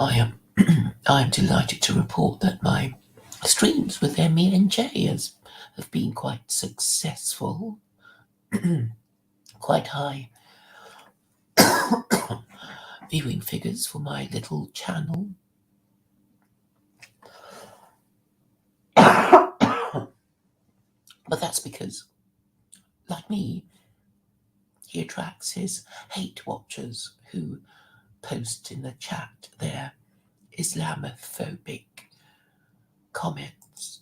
I am I am delighted to report that my streams with Emmy and Jay have been quite successful, quite high viewing figures for my little channel. But that's because, like me, he attracts his hate watchers who post in the chat their Islamophobic comments.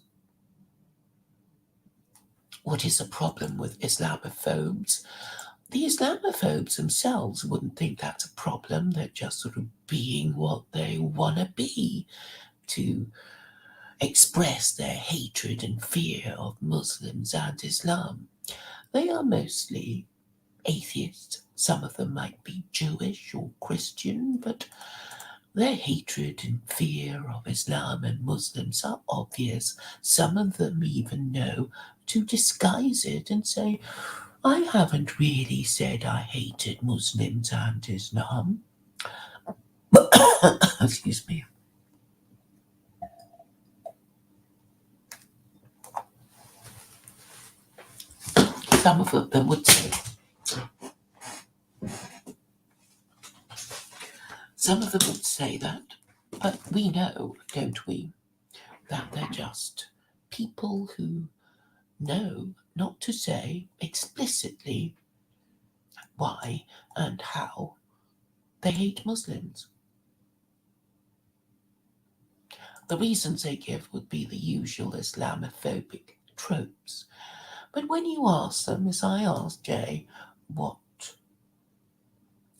What is the problem with Islamophobes? The Islamophobes themselves wouldn't think that's a problem. They're just sort of being what they want to be to express their hatred and fear of Muslims and Islam. They are mostly atheists. Some of them might be Jewish or Christian, but their hatred and fear of Islam and Muslims are obvious. Some of them even know to disguise it and say, I haven't really said I hated Muslims and Islam. Excuse me. Some of them would say, that, but we know, don't we, that they're just people who know not to say explicitly why and how they hate Muslims. The reasons they give would be the usual Islamophobic tropes. But when you ask them, as I asked Jay, what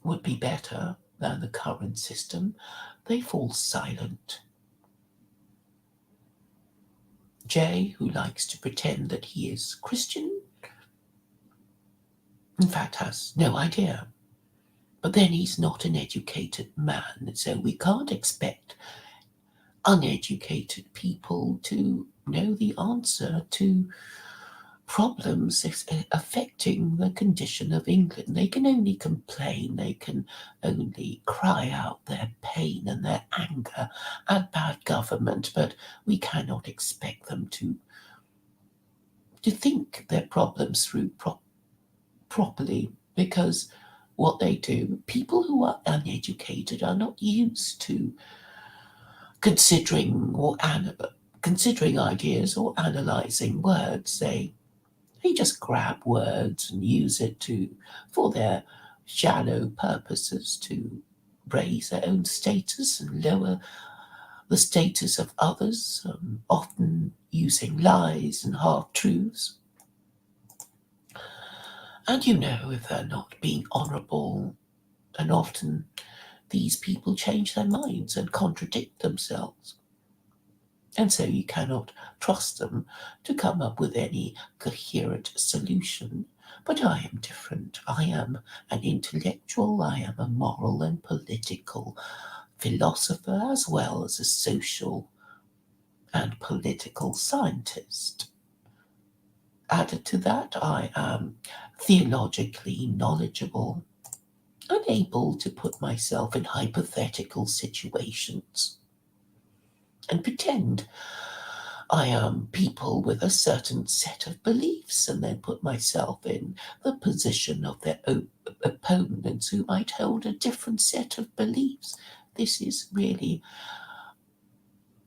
would be better than the current system, they fall silent. Jay, who likes to pretend that he is Christian, in fact has no idea. But then he's not an educated man, so we can't expect uneducated people to know the answer to problems affecting the condition of England. They can only complain, they can only cry out their pain and their anger at bad government, but we cannot expect them to think their problems through properly, because what they do, people who are uneducated are not used to considering ideas or analysing words. They just grab words and use it for their shallow purposes to raise their own status and lower the status of others, often using lies and half-truths. And if they're not being honourable, and often these people change their minds and contradict themselves. And so you cannot trust them to come up with any coherent solution. But I am different. I am an intellectual, I am a moral and political philosopher, as well as a social and political scientist. Added to that, I am theologically knowledgeable and able to put myself in hypothetical situations and pretend I am people with a certain set of beliefs, and then put myself in the position of their opponents who might hold a different set of beliefs. This is really,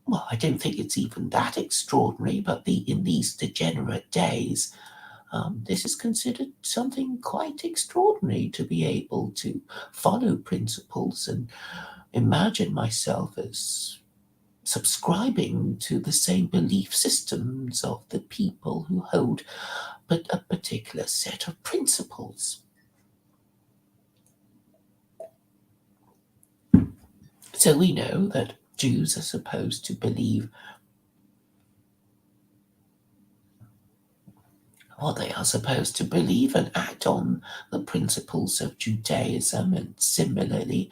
well, I don't think it's even that extraordinary, but in these degenerate days, this is considered something quite extraordinary, to be able to follow principles and imagine myself as subscribing to the same belief systems of the people who hold but a particular set of principles. So we know that Jews are supposed to believe what they are supposed to believe and act on the principles of Judaism, and similarly,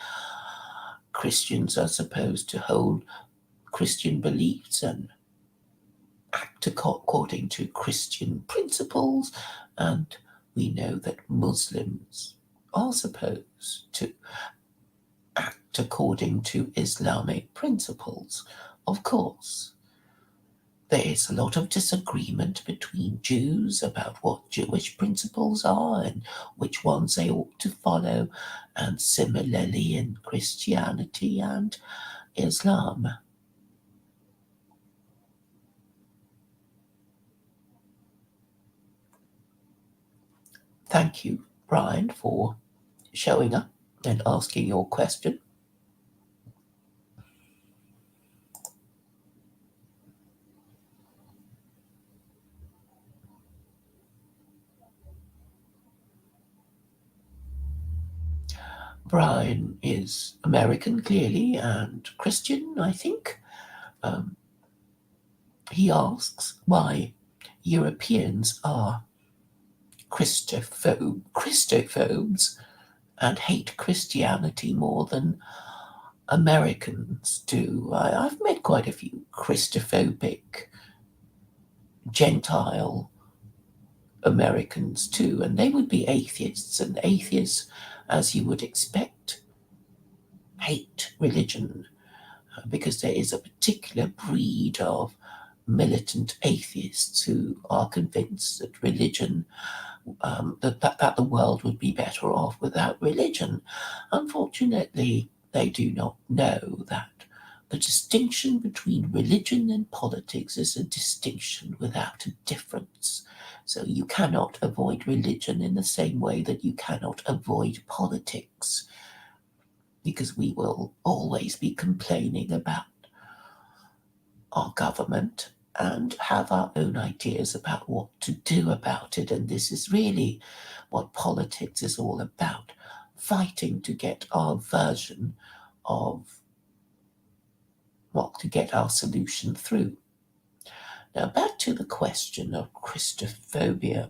Christians are supposed to hold Christian beliefs and act according to Christian principles, and we know that Muslims are supposed to act act according to Islamic principles. Of course, there is a lot of disagreement between Jews about what Jewish principles are and which ones they ought to follow, and similarly in Christianity and Islam. Thank you, Brian, for showing up and asking your question. Brian is American, clearly, and Christian, I think. He asks why Europeans are Christophobes and hate Christianity more than Americans do. I've met quite a few Christophobic Gentile Americans too, and they would be atheists, and atheists, as you would expect, hate religion because there is a particular breed of militant atheists who are convinced that religion, that the world would be better off without religion. Unfortunately, they do not know that the distinction between religion and politics is a distinction without a difference. So you cannot avoid religion in the same way that you cannot avoid politics, because we will always be complaining about our government and have our own ideas about what to do about it. And this is really what politics is all about, fighting to get our version of, well, to get our solution through. Now, back to the question of Christophobia.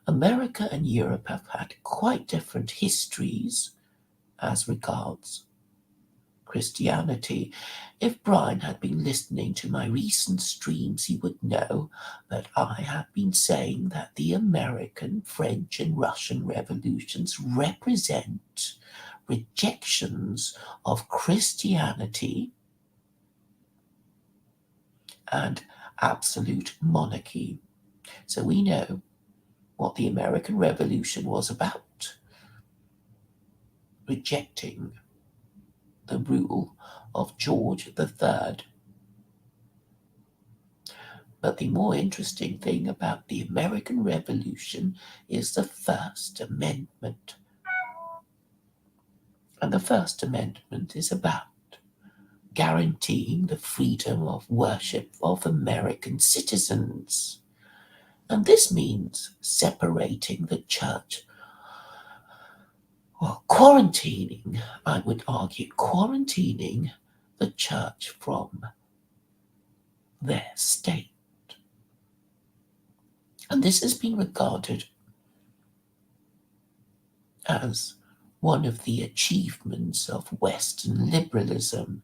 America and Europe have had quite different histories as regards Christianity. If Brian had been listening to my recent streams, he would know that I have been saying that the American, French, and Russian revolutions represent rejections of Christianity and absolute monarchy. So we know what the American Revolution was about: rejecting the rule of George III. But the more interesting thing about the American Revolution is the First Amendment. And the First Amendment is about guaranteeing the freedom of worship of American citizens. And this means separating the church, well, quarantining, I would argue, quarantining the church from their state. And this has been regarded as one of the achievements of Western liberalism.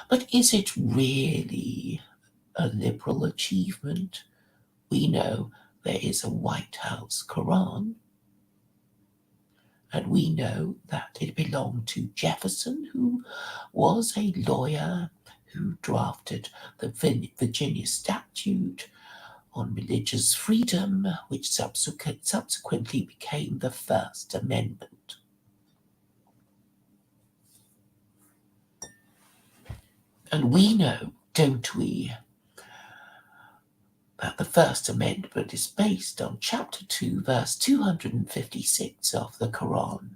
But is it really a liberal achievement? We know there is a White House Quran, and we know that it belonged to Jefferson, who was a lawyer who drafted the Virginia Statute on religious freedom, which subsequently became the First Amendment. And we know, don't we, that the First Amendment is based on chapter 2, verse 256 of the Quran.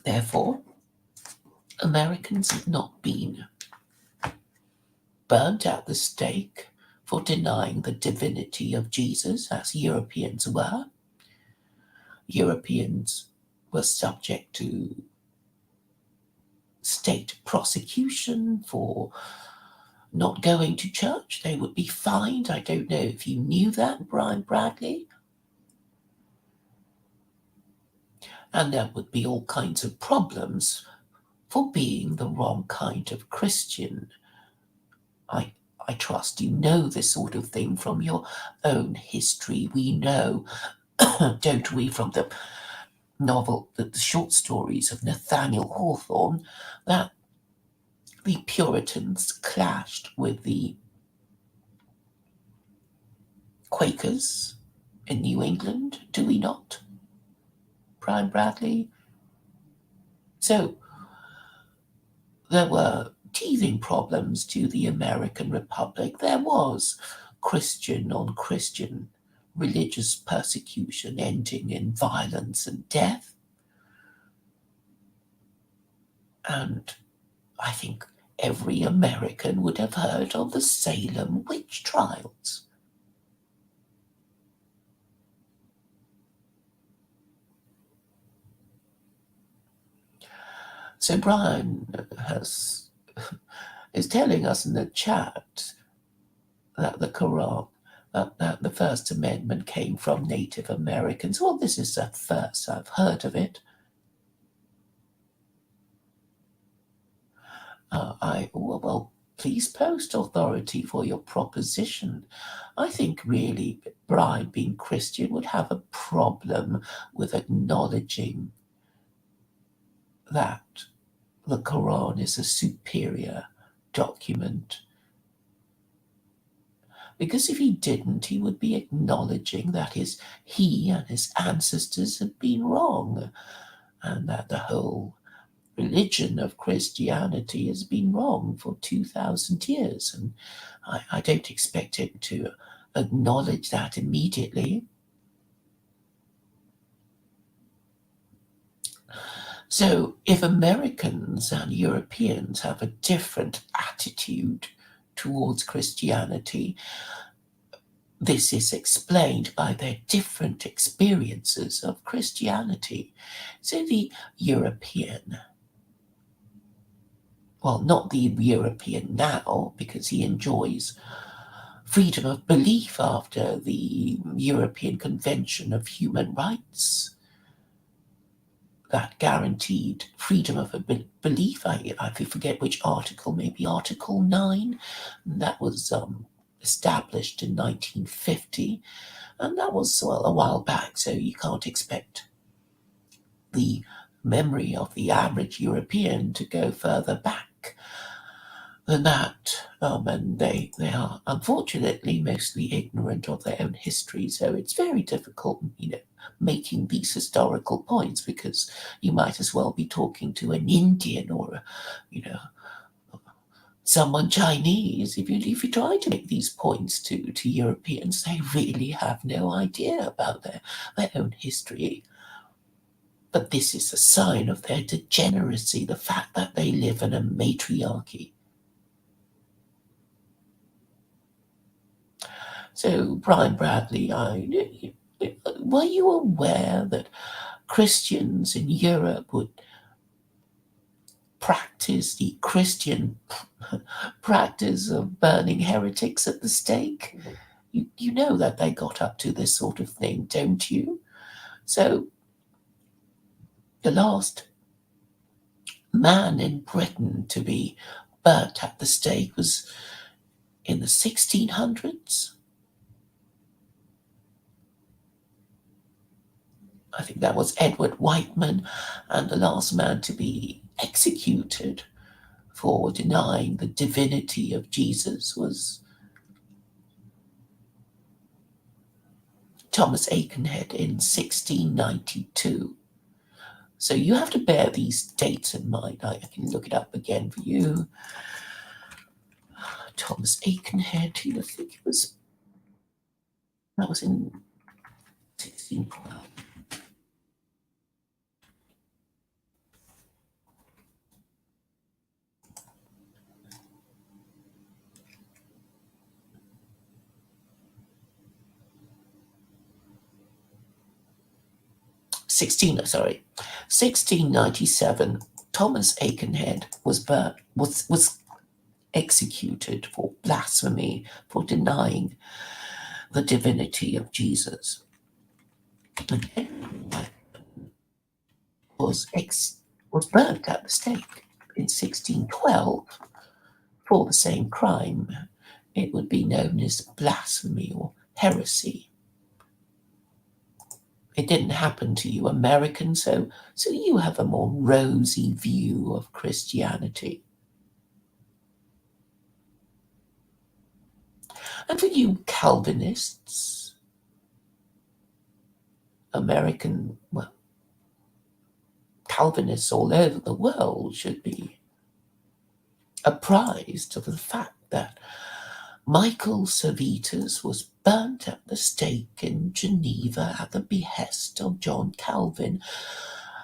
Therefore, Americans have not been burnt at the stake for denying the divinity of Jesus as Europeans were. Europeans were subject to state prosecution for not going to church. They would be fined. I don't know if you knew that, Brian Bradley. And there would be all kinds of problems for being the wrong kind of Christian. I trust you know this sort of thing from your own history. We know, don't we, from the the short stories of Nathaniel Hawthorne, that the Puritans clashed with the Quakers in New England, do we not, Brian Bradley? So there were teething problems to the American Republic. There was Christian on Christian religious persecution ending in violence and death. And I think every American would have heard of the Salem witch trials. So Brian is telling us in the chat that the Quran, that the First Amendment came from Native Americans. Well, this is the first I've heard of it. Well, please post authority for your proposition. I think really Brian, being Christian, would have a problem with acknowledging that the Quran is a superior document. Because if he didn't, he would be acknowledging that he and his ancestors had been wrong, and that the whole religion of Christianity has been wrong for 2,000 years. And I don't expect him to acknowledge that immediately. So if Americans and Europeans have a different attitude towards Christianity, this is explained by their different experiences of Christianity. So the European, well, not the European now, because he enjoys freedom of belief after the European Convention of Human Rights, that guaranteed freedom of belief. I forget which article, maybe Article 9, that was established in 1950, and that was, well, a while back, so you can't expect the memory of the average European to go further back than that. And they are unfortunately mostly ignorant of their own history, so it's very difficult, making these historical points, because you might as well be talking to an Indian or, someone Chinese. If you try to make these points to Europeans, they really have no idea about their own history. But this is a sign of their degeneracy, the fact that they live in a matriarchy. So, Brian Bradley, were you aware that Christians in Europe would practice the Christian practice of burning heretics at the stake? You know that they got up to this sort of thing, don't you? So, the last man in Britain to be burnt at the stake was in the 1600s. I think that was Edward Whiteman, and the last man to be executed for denying the divinity of Jesus was Thomas Aikenhead in 1692. So you have to bear these dates in mind. I can look it up again for you. Thomas Aikenhead, I think that was in 1612. 1697, Thomas Aikenhead was executed for blasphemy, for denying the divinity of Jesus. And Edward was burnt at the stake in 1612 for the same crime. it would be known as blasphemy or heresy. It didn't happen to you Americans, so you have a more rosy view of Christianity. And for you Calvinists, American, well, Calvinists all over the world should be apprised of the fact that Michael Servetus was burnt at the stake in Geneva at the behest of John Calvin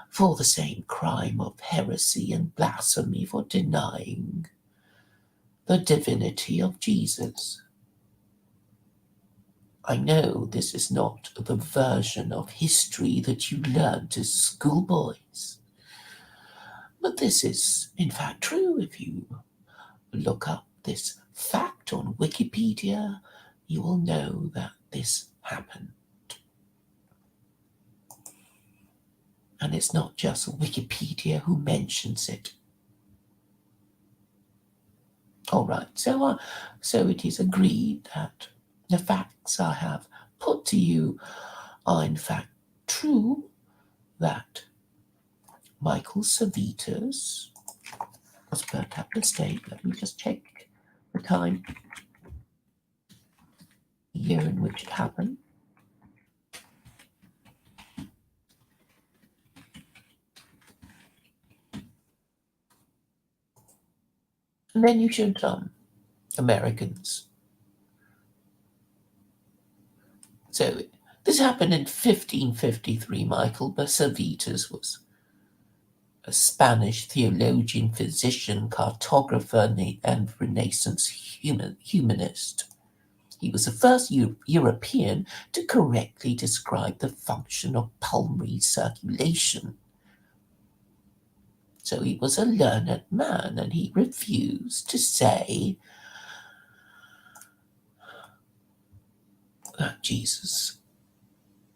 for the same crime of heresy and blasphemy for denying the divinity of Jesus. I know this is not the version of history that you learned as schoolboys, but this is in fact true. If you look up this fact on Wikipedia, you will know that this happened. And it's not just Wikipedia who mentions it. All right, so it is agreed that the facts I have put to you are in fact true, that Michael Servetus was burnt at the stake. Let me just check the time, the year in which it happened. And then you should, Americans. So this happened in 1553. Michael Servetus was a Spanish theologian, physician, cartographer, and Renaissance humanist. He was the first European to correctly describe the function of pulmonary circulation. So he was a learned man, and he refused to say that Jesus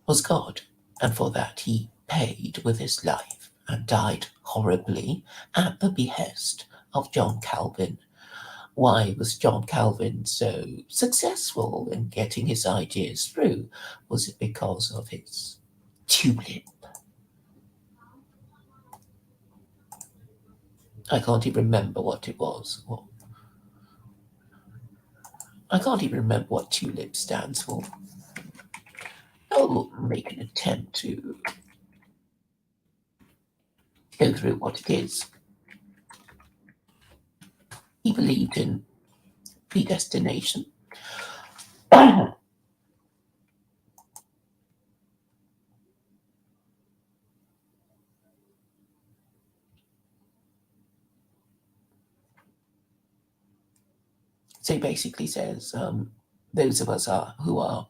was God, and for that he paid with his life and died horribly at the behest of John Calvin. Why was John Calvin so successful in getting his ideas through? Was it because of his tulip? I can't even remember what it was. I can't even remember what tulip stands for. I'll make an attempt to go through what it is. He believed in predestination. So he basically says those of us who are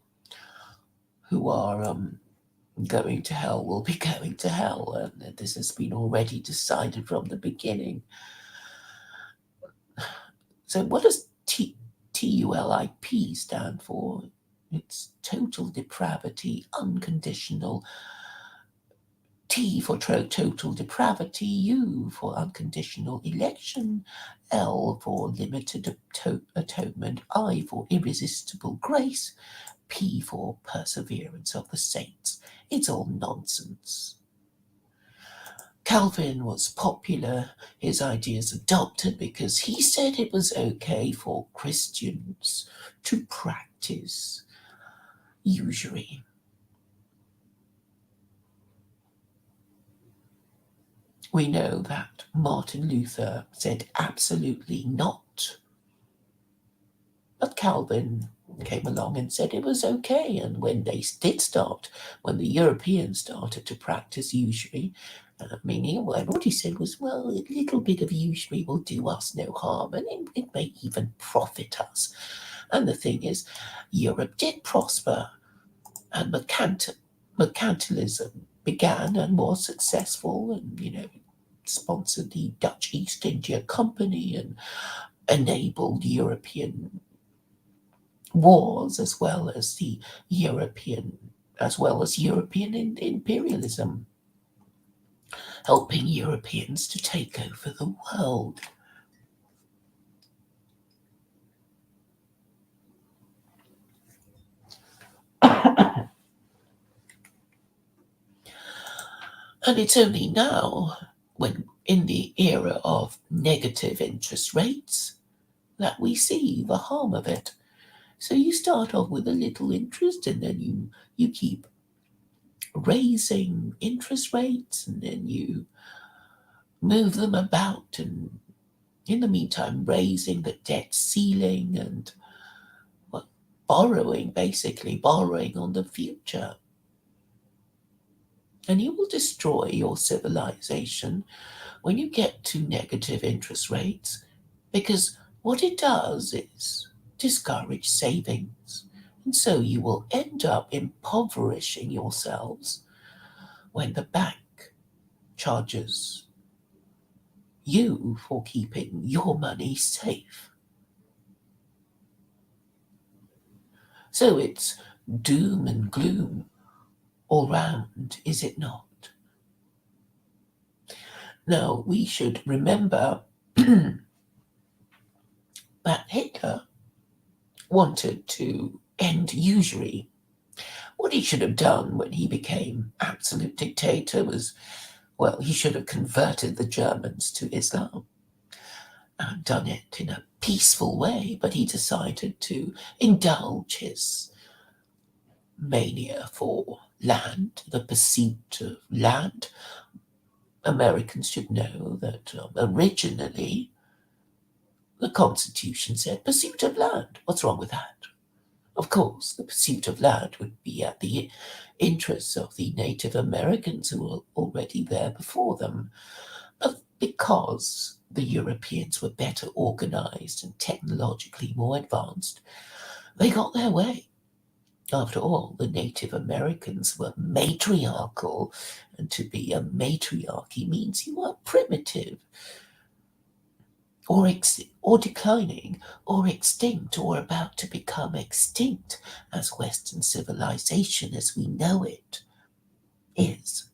going to hell will be going to hell, and this has been already decided from the beginning. So what does TULIP stand for? It's total depravity, unconditional. T for total depravity, U for unconditional election, L for limited atonement, I for irresistible grace, P for perseverance of the saints. It's all nonsense. Calvin was popular, his ideas adopted because he said it was okay for Christians to practice usury. We know that Martin Luther said absolutely not. But Calvin came along and said it was okay. And when they did start, when the Europeans started to practice usury, meaning what he said was, well, a little bit of usury will do us no harm, and it may even profit us. And the thing is, Europe did prosper, and mercantilism began and was successful, and sponsored the Dutch East India Company and enabled European wars as well as European imperialism, helping Europeans to take over the world. And it's only now, when in the era of negative interest rates, that we see the harm of it. So you start off with a little interest, and then you keep raising interest rates, and then you move them about, and in the meantime raising the debt ceiling and, well, borrowing, basically borrowing on the future. And you will destroy your civilization when you get to negative interest rates, because what it does is discourage savings. And so you will end up impoverishing yourselves when the bank charges you for keeping your money safe. So it's doom and gloom all round, is it not? Now, we should remember that Hitler wanted to end usury. What he should have done when he became absolute dictator was, well, he should have converted the Germans to Islam and done it in a peaceful way, but he decided to indulge his mania for land, the pursuit of land. Americans should know that originally the Constitution said pursuit of land. What's wrong with that? Of course, the pursuit of land would be at the interests of the Native Americans who were already there before them. But because the Europeans were better organized and technologically more advanced, they got their way. After all, the Native Americans were matriarchal, and to be a matriarchy means you are primitive, or declining, or extinct, or about to become extinct, as Western civilization as we know it is.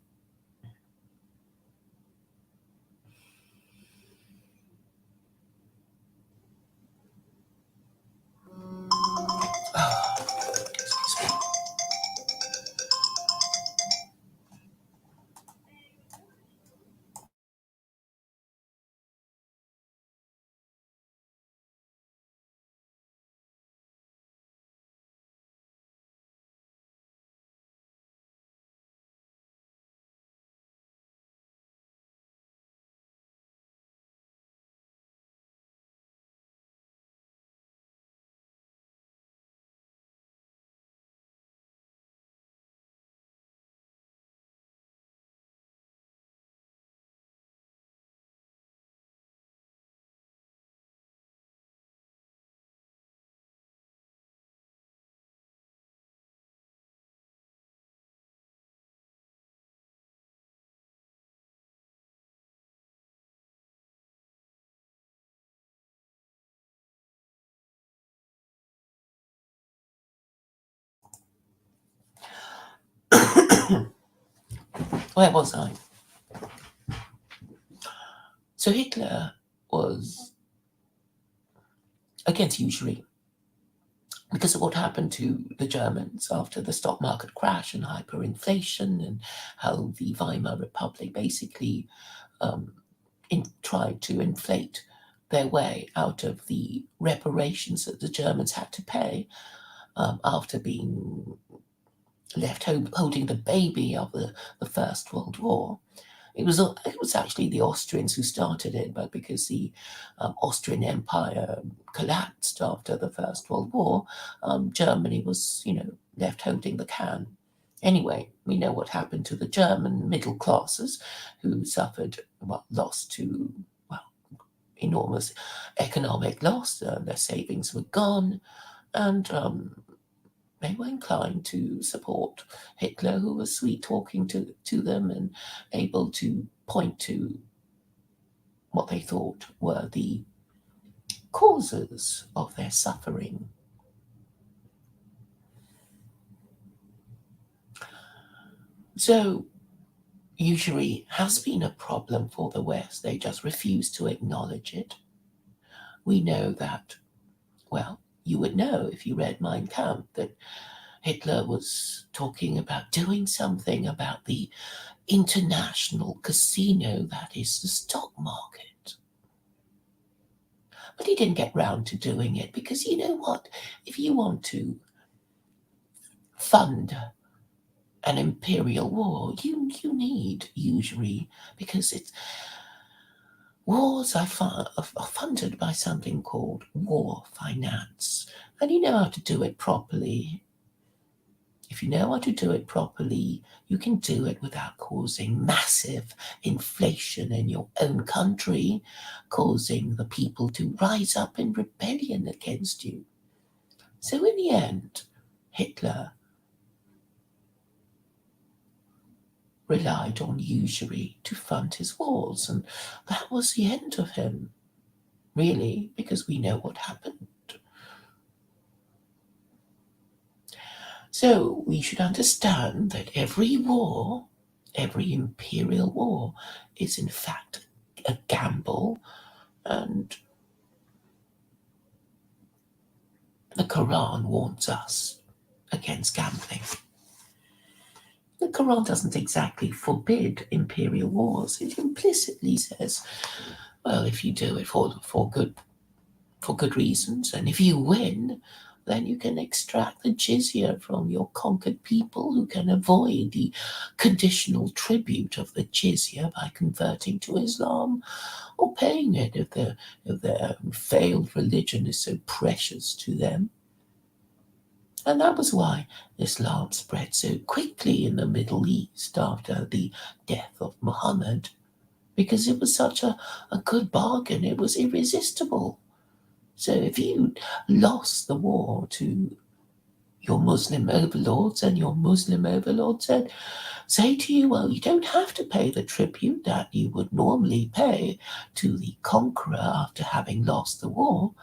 Where was I? So Hitler was against usury because of what happened to the Germans after the stock market crash and hyperinflation, and how the Weimar Republic basically um, tried to inflate their way out of the reparations that the Germans had to pay after being left holding the baby of the First World War. It was actually the Austrians who started it, but because the Austrian Empire collapsed after the First World War, Germany was, left holding the can. Anyway, we know what happened to the German middle classes, who suffered, well, loss to, well, enormous economic loss. Their savings were gone, and they were inclined to support Hitler, who was sweet talking to them and able to point to what they thought were the causes of their suffering. So, usury has been a problem for the West. They just refuse to acknowledge it. We know that, well, you would know if you read Mein Kampf that Hitler was talking about doing something about the international casino that is the stock market. But he didn't get round to doing it because you know what? If you want to fund an imperial war, you need usury, because it's wars are funded by something called war finance, and you know how to do it properly. If you know how to do it properly, you can do it without causing massive inflation in your own country, causing the people to rise up in rebellion against you. So in the end, Hitler relied on usury to fund his wars, and that was the end of him, really, because we know what happened. So we should understand that every war, every imperial war, is in fact a gamble, and the Quran warns us against gambling. The Quran doesn't exactly forbid imperial wars. It implicitly says, well, if you do it for good reasons, and if you win, then you can extract the jizya from your conquered people, who can avoid the conditional tribute of the jizya by converting to Islam or paying it if their failed religion is so precious to them. And that was why Islam spread so quickly in the Middle East after the death of Muhammad, because it was such a good bargain. It was irresistible. So if you lost the war to your Muslim overlords, and your Muslim overlords say to you, well, you don't have to pay the tribute that you would normally pay to the conqueror after having lost the war,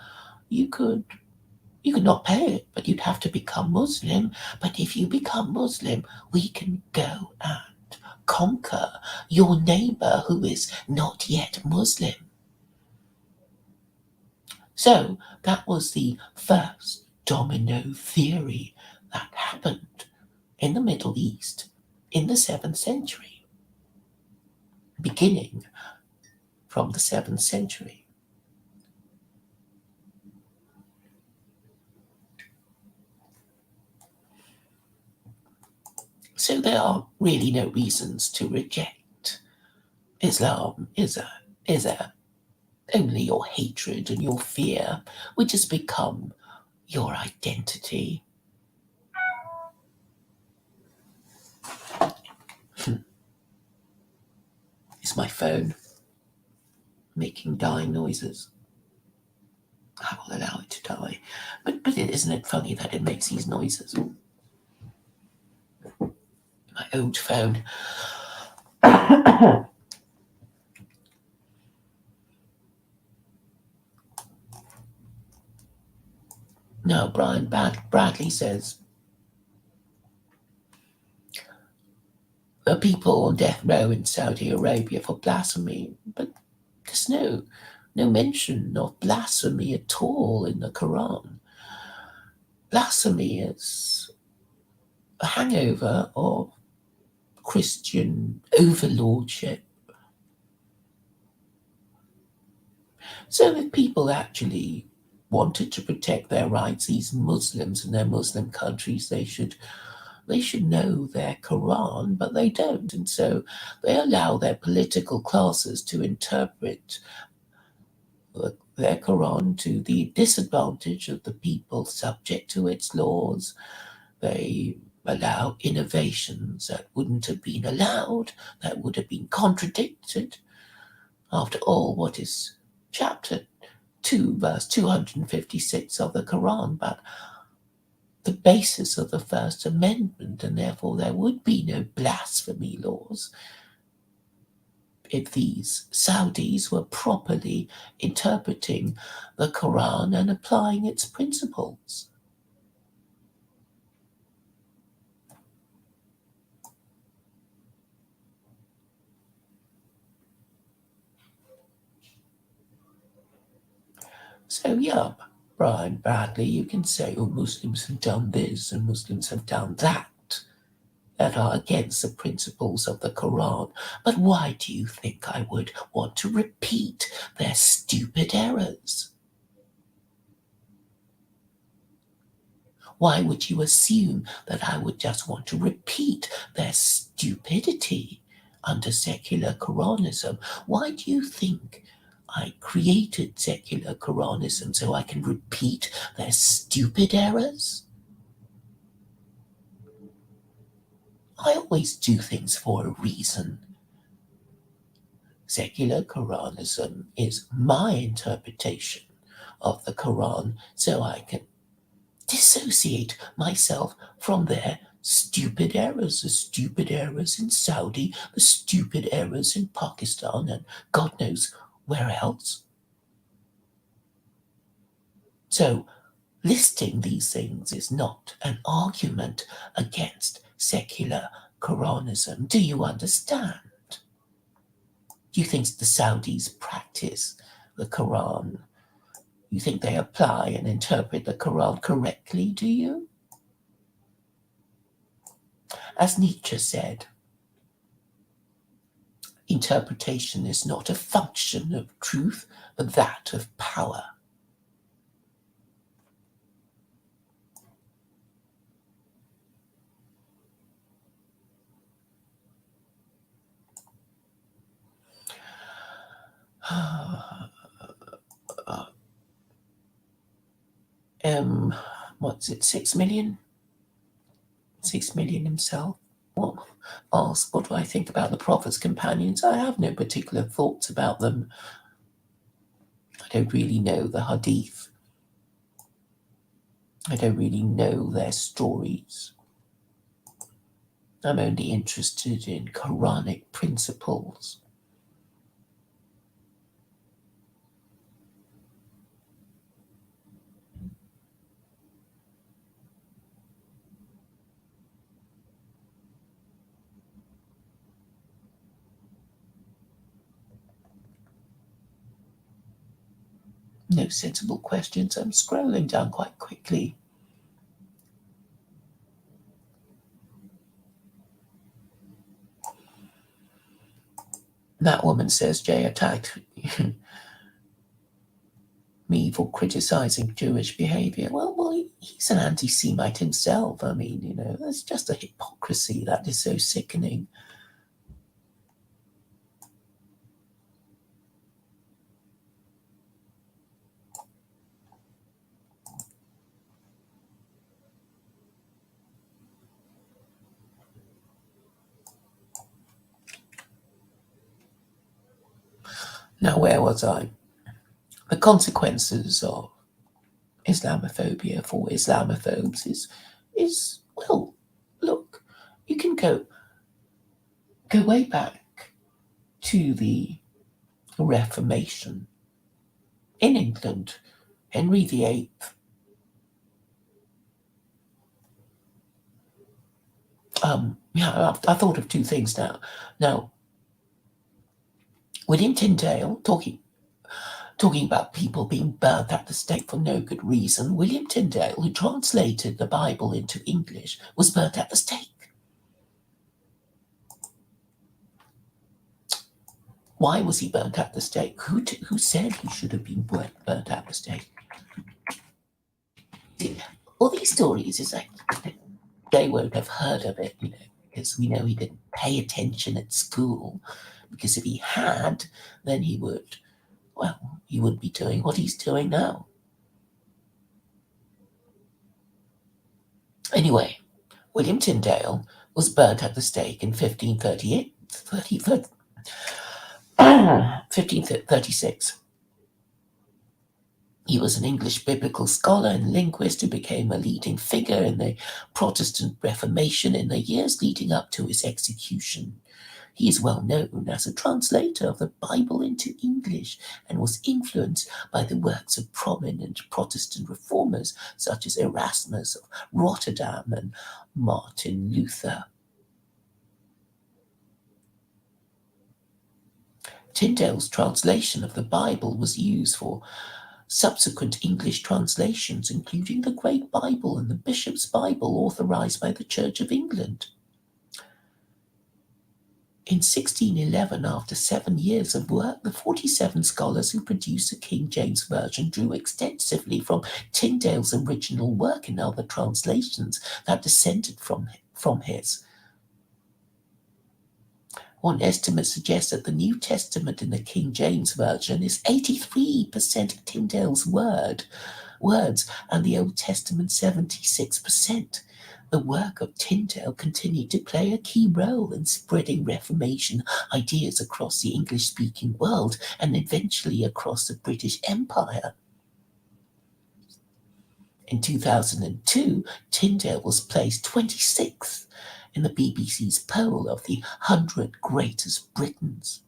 you could not pay it, but you'd have to become Muslim. But if you become Muslim, we can go and conquer your neighbor who is not yet Muslim. So that was the first domino theory that happened in the Middle East in the 7th century, beginning from the 7th century. So there are really no reasons to reject Islam. Is there? Only your hatred and your fear, which has become your identity. Is my phone making dying noises? I will allow it to die. But isn't it funny that it makes these noises? My old phone. No, Brian Bradley says the people on death row in Saudi Arabia for blasphemy, but there's no mention of blasphemy at all in the Quran. Blasphemy is a hangover of Christian overlordship. So if people actually wanted to protect their rights, these Muslims in their Muslim countries, they should know their Quran, but they don't. And so they allow their political classes to interpret their Quran to the disadvantage of the people subject to its laws. They allow innovations that wouldn't have been allowed, that would have been contradicted. After all, what is chapter 2, verse 256 of the Quran, but the basis of the First Amendment, and therefore there would be no blasphemy laws if these Saudis were properly interpreting the Quran and applying its principles. So, yeah, Brian Bradley, you can say, oh, Muslims have done this and Muslims have done that are against the principles of the Quran. But why do you think I would want to repeat their stupid errors? Why would you assume that I would just want to repeat their stupidity under secular Quranism? Why do you think I created secular Quranism so I can repeat their stupid errors? I always do things for a reason. Secular Quranism is my interpretation of the Quran so I can dissociate myself from their stupid errors, the stupid errors in Saudi, the stupid errors in Pakistan, and God knows where else. So, listing these things is not an argument against secular Quranism. Do you understand? Do you think the Saudis practice the Quran? You think they apply and interpret the Quran correctly, do you? As Nietzsche said, interpretation is not a function of truth, but that of power. What's it, 6 million? 6 million himself? Well, ask what do I think about the Prophet's companions? I have no particular thoughts about them. I don't really know the Hadith. I don't really know their stories. I'm only interested in Quranic principles. No sensible questions. I'm scrolling down quite quickly. That woman says Jay attacked me for criticizing Jewish behavior. Well, he's an anti-Semite himself. I mean, that's just a hypocrisy that is so sickening. Now, where was I? The consequences of Islamophobia for Islamophobes is well, look, you can go way back to the Reformation in England. Henry VIII. I thought of two things now. Now, William Tyndale talking about people being burnt at the stake for no good reason. William Tyndale, who translated the Bible into English, was burnt at the stake. Why was he burnt at the stake? Who said he should have been burnt at the stake? All these stories is like they won't have heard of it, because we know he didn't pay attention at school. Because if he had, then he wouldn't be doing what he's doing now. Anyway, William Tyndale was burnt at the stake in 1536. He was an English biblical scholar and linguist who became a leading figure in the Protestant Reformation in the years leading up to his execution. He is well known as a translator of the Bible into English and was influenced by the works of prominent Protestant reformers such as Erasmus of Rotterdam and Martin Luther. Tyndale's translation of the Bible was used for subsequent English translations, including the Great Bible and the Bishop's Bible authorized by the Church of England. In 1611, after 7 years of work, the 47 scholars who produced the King James Version drew extensively from Tyndale's original work in other translations that descended from his. One estimate suggests that the New Testament in the King James Version is 83% Tyndale's words, and the Old Testament 76%. The work of Tyndale continued to play a key role in spreading Reformation ideas across the English-speaking world and eventually across the British Empire. In 2002, Tyndale was placed 26th in the BBC's poll of the 100 Greatest Britons.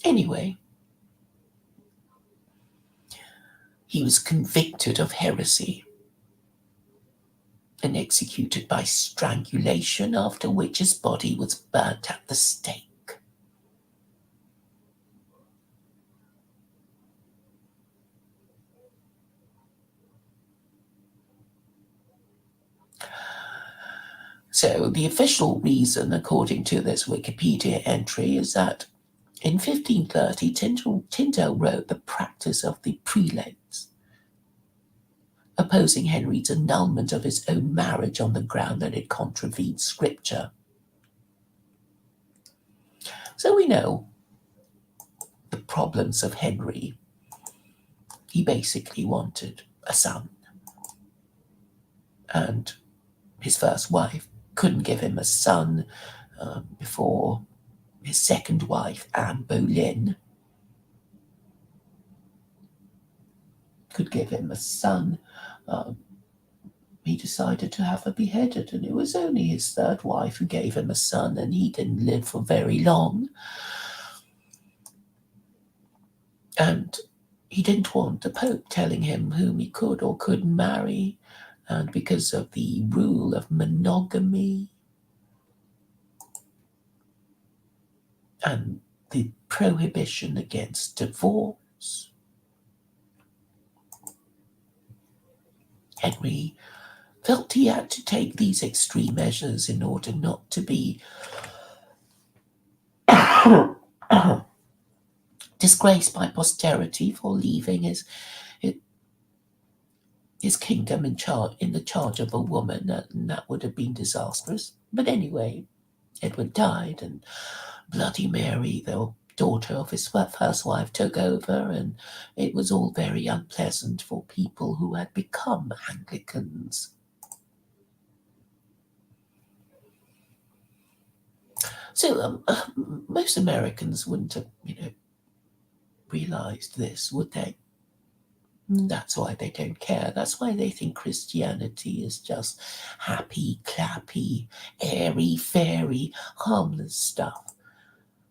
Anyway, he was convicted of heresy and executed by strangulation, after which his body was burnt at the stake. So the official reason, according to this Wikipedia entry, is that in 1530, Tyndale wrote The Practice of the Prelates, opposing Henry's annulment of his own marriage on the ground that it contravened scripture. So we know the problems of Henry. He basically wanted a son, and his first wife couldn't give him a son before his second wife, Anne Boleyn, could give him a son. He decided to have her beheaded, and it was only his third wife who gave him a son, and he didn't live for very long. And he didn't want the Pope telling him whom he could or couldn't marry, and because of the rule of monogamy and the prohibition against divorce, Henry felt he had to take these extreme measures in order not to be disgraced by posterity for leaving his kingdom in the charge of a woman, and that would have been disastrous. But anyway, Edward died, and Bloody Mary, the daughter of his first wife, took over, and it was all very unpleasant for people who had become Anglicans. So most Americans wouldn't have, realized this, would they? That's why they don't care. That's why they think Christianity is just happy, clappy, airy, fairy, harmless stuff.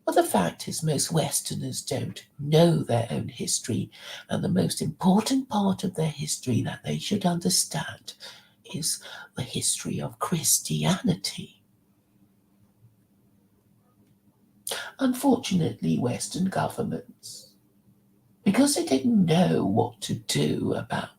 But the fact is, most Westerners don't know their own history, and the most important part of their history that they should understand is the history of Christianity. Unfortunately, Western governments, because they didn't know what to do about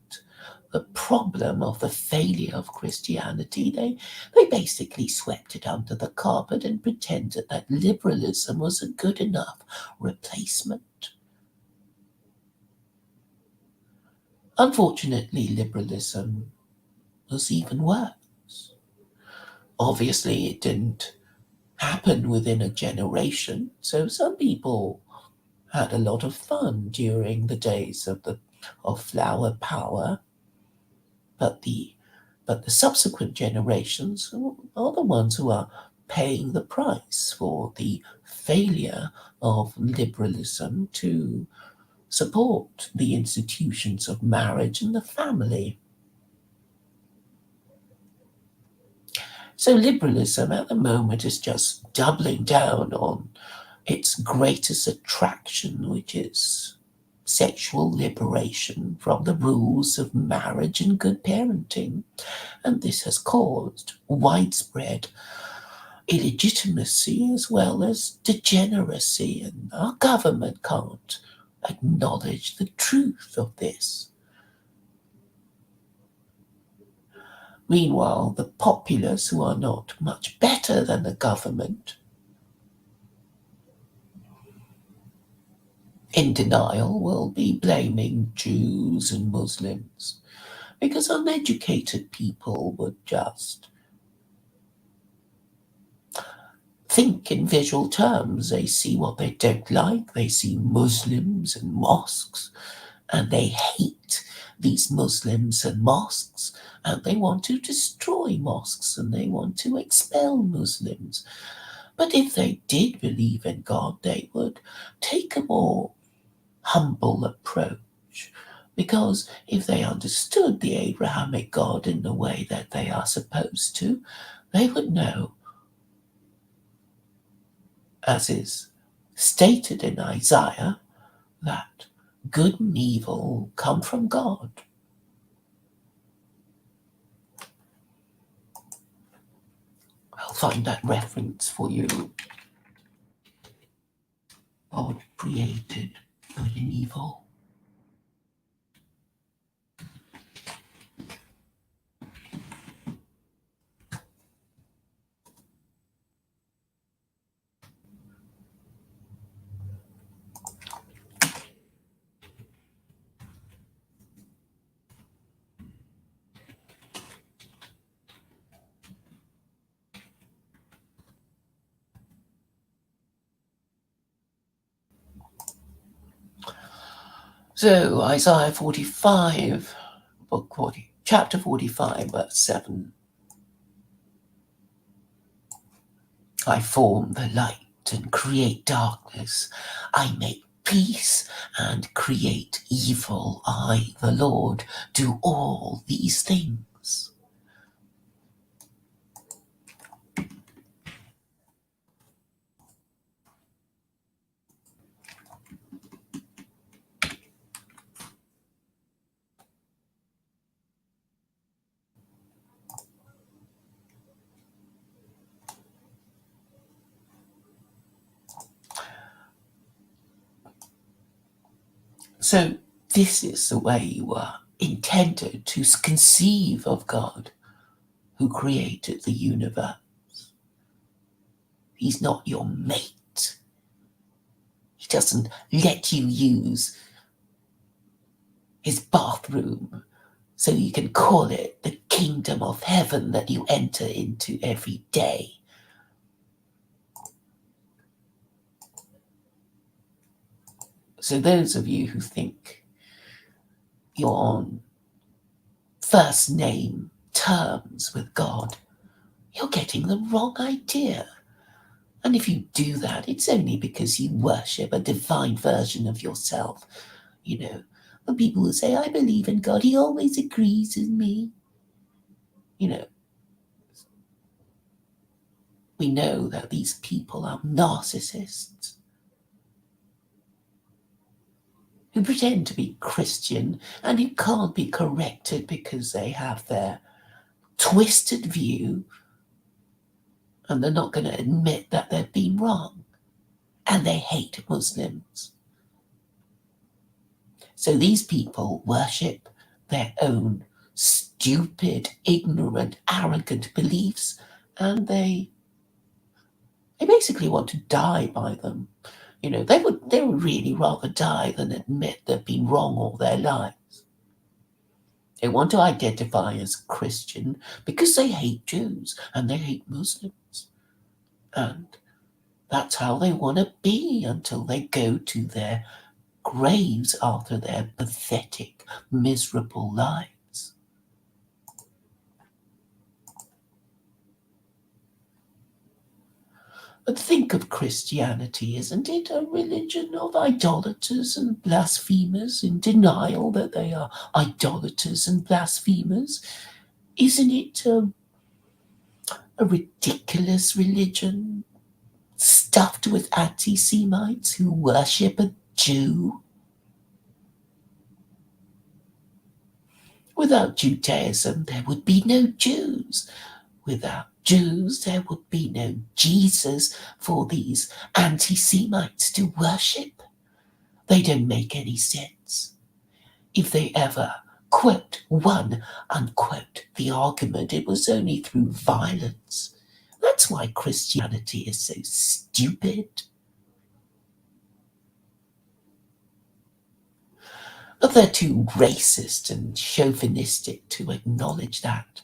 the problem of the failure of Christianity, they basically swept it under the carpet and pretended that liberalism was a good enough replacement. Unfortunately, liberalism was even worse. Obviously, it didn't happen within a generation, so some people had a lot of fun during the days of flower power, but the subsequent generations are the ones who are paying the price for the failure of liberalism to support the institutions of marriage and the family. So liberalism at the moment is just doubling down on its greatest attraction, which is sexual liberation from the rules of marriage and good parenting. And this has caused widespread illegitimacy as well as degeneracy, and our government can't acknowledge the truth of this. Meanwhile, the populace, who are not much better than the government, in denial, will be blaming Jews and Muslims, because uneducated people would just think in visual terms. They see what they don't like. They see Muslims and mosques, and they hate these Muslims and mosques, and they want to destroy mosques, and they want to expel Muslims. But if they did believe in God, they would take a more humble approach, because if they understood the Abrahamic God in the way that they are supposed to, they would know, as is stated in Isaiah, that good and evil come from God. I'll find that reference for you. God created good and evil. So, Isaiah 45, book 40, chapter 45, verse 7. I form the light and create darkness. I make peace and create evil. I, the Lord, do all these things. So this is the way you are intended to conceive of God, who created the universe. He's not your mate. He doesn't let you use his bathroom so you can call it the kingdom of heaven that you enter into every day. So those of you who think you're on first name terms with God, you're getting the wrong idea. And if you do that, it's only because you worship a divine version of yourself. You know, when people who say, I believe in God, he always agrees with me. You know, we know that these people are narcissists who pretend to be Christian and who can't be corrected because they have their twisted view, and they're not going to admit that they've been wrong, and they hate Muslims. So these people worship their own stupid, ignorant, arrogant beliefs, and they basically want to die by them. You know, they would really rather die than admit they've been wrong all their lives. They want to identify as Christian because they hate Jews and they hate Muslims. And that's how they want to be until they go to their graves after their pathetic, miserable lives. But think of Christianity, isn't it a religion of idolaters and blasphemers in denial that they are idolaters and blasphemers? Isn't it a ridiculous religion, stuffed with anti-Semites who worship a Jew? Without Judaism, there would be no Jews. Without Jews, there would be no Jesus for these anti-Semites to worship. They don't make any sense. If they ever, quote, won, unquote, the argument, it was only through violence. That's why Christianity is so stupid. But they're too racist and chauvinistic to acknowledge that.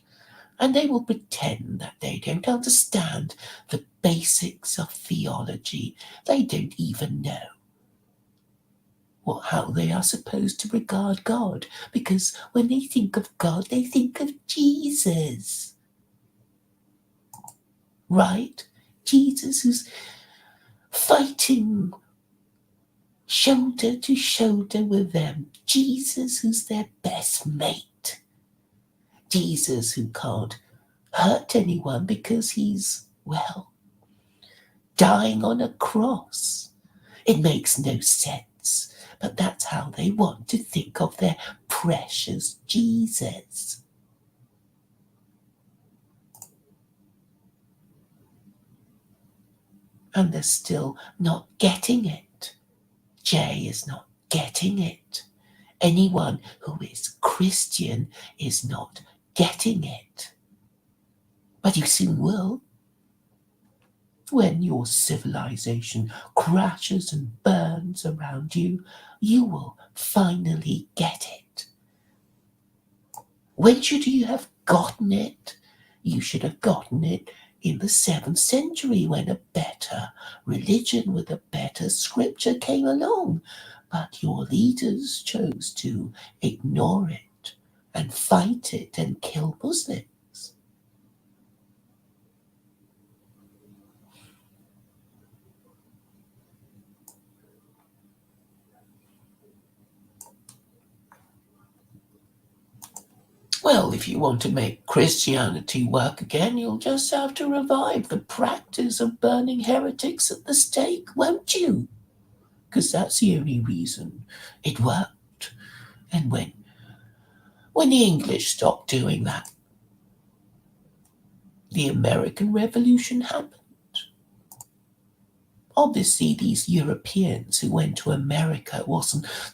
And they will pretend that they don't understand the basics of theology. They don't even know how they are supposed to regard God, because when they think of God, they think of Jesus. Right? Jesus who's fighting shoulder to shoulder with them. Jesus who's their best mate. Jesus who can't hurt anyone because he's, well, dying on a cross. It makes no sense, but that's how they want to think of their precious Jesus. And they're still not getting it. Jay is not getting it. Anyone who is Christian is not getting it. But you soon will. When your civilization crashes and burns around you, you will finally get it. When should you have gotten it? You should have gotten it in the 7th century when a better religion with a better scripture came along. But your leaders chose to ignore it and fight it and kill Muslims. Well, if you want to make Christianity work again, you'll just have to revive the practice of burning heretics at the stake, won't you? Because that's the only reason it worked. And when the English stopped doing that, the American Revolution happened. Obviously, these Europeans who went to America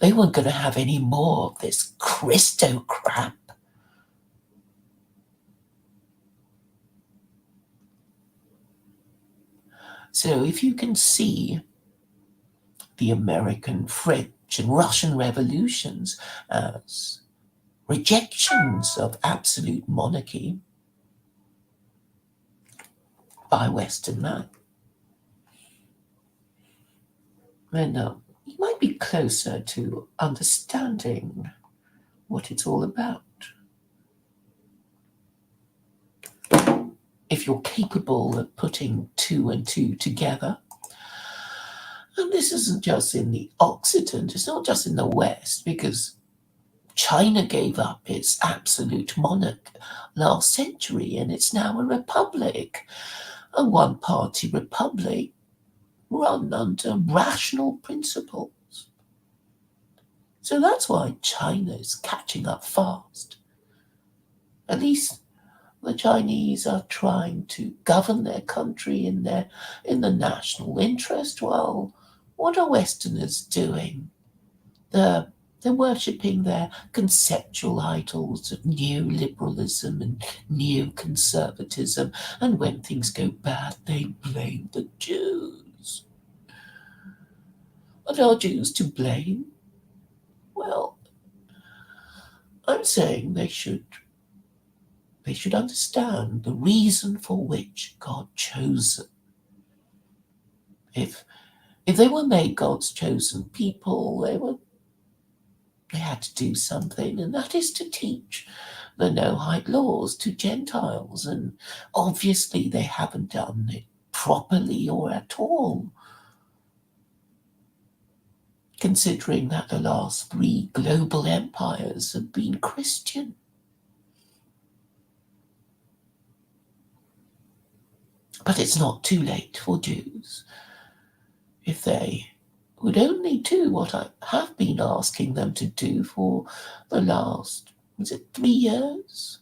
they weren't going to have any more of this Christo crap. So if you can see the American, French, and Russian revolutions as rejections of absolute monarchy by Western man, then you might be closer to understanding what it's all about. If you're capable of putting 2 and 2 together, and this isn't just in the Occident, it's not just in the West, because China gave up its absolute monarch last century and it's now a republic, a one-party republic run under rational principles. So that's why China is catching up fast. At least the Chinese are trying to govern their country in the national interest. Well, what are Westerners doing? They're worshipping their conceptual idols of neoliberalism and neoconservatism, and when things go bad, they blame the Jews. But are Jews to blame? Well, I'm saying they should understand the reason for which God chose them. If they were made God's chosen people, they had to do something, and that is to teach the Noahide laws to Gentiles, and obviously they haven't done it properly or at all, considering that the last 3 global empires have been Christian. But it's not too late for Jews. if they would only do what I have been asking them to do for the last, was it 3 years?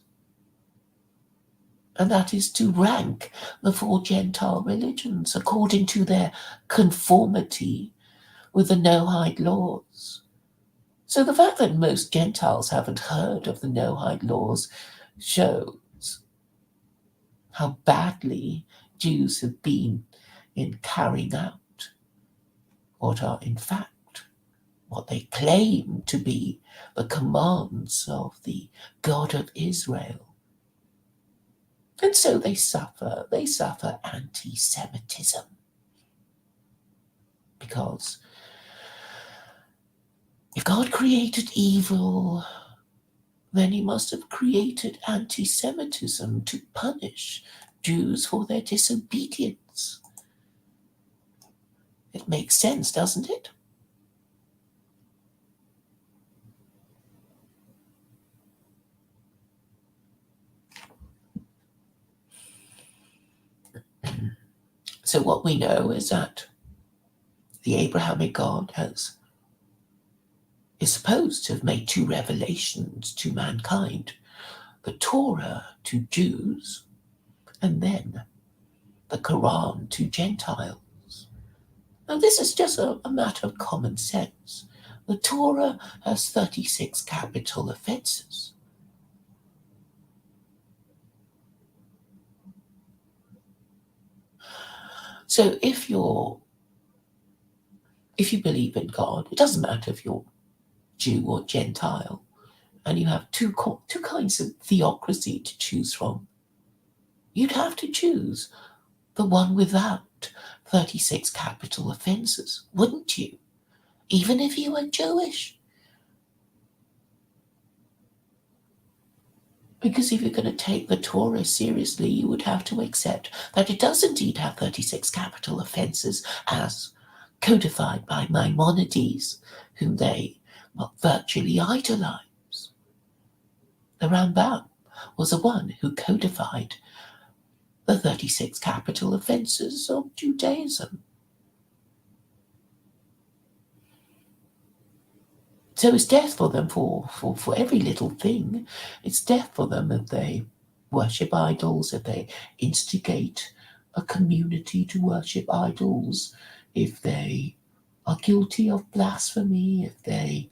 And that is to rank the 4 Gentile religions according to their conformity with the Noahide laws. So the fact that most Gentiles haven't heard of the Noahide laws shows how badly Jews have been in carrying out what are in fact what they claim to be the commands of the God of Israel. And so they suffer anti-Semitism. Because if God created evil, then he must have created anti-Semitism to punish Jews for their disobedience. It makes sense, doesn't it? So what we know is that the Abrahamic God is supposed to have made 2 revelations to mankind, the Torah to Jews, and then the Quran to Gentiles. Now this is just a matter of common sense. The Torah has 36 capital offenses. So if you believe in God, it doesn't matter if you're Jew or Gentile, and you have two kinds of theocracy to choose from, you'd have to choose the one without 36 capital offenses, wouldn't you? Even if you were Jewish. Because if you're going to take the Torah seriously, you would have to accept that it does indeed have 36 capital offenses as codified by Maimonides, whom they virtually idolize. The Rambam was the one who codified the 36 capital offenses of Judaism. So it's death for them for every little thing. It's death for them if they worship idols, if they instigate a community to worship idols, if they are guilty of blasphemy, if they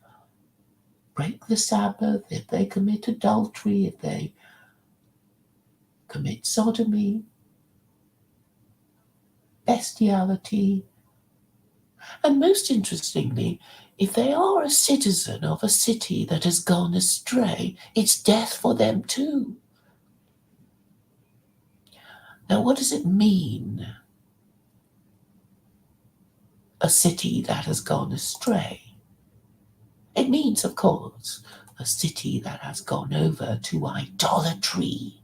break the Sabbath, if they commit adultery, if they commit sodomy, bestiality, and most interestingly, if they are a citizen of a city that has gone astray, it's death for them too. Now, what does it mean, a city that has gone astray? It means, of course, a city that has gone over to idolatry.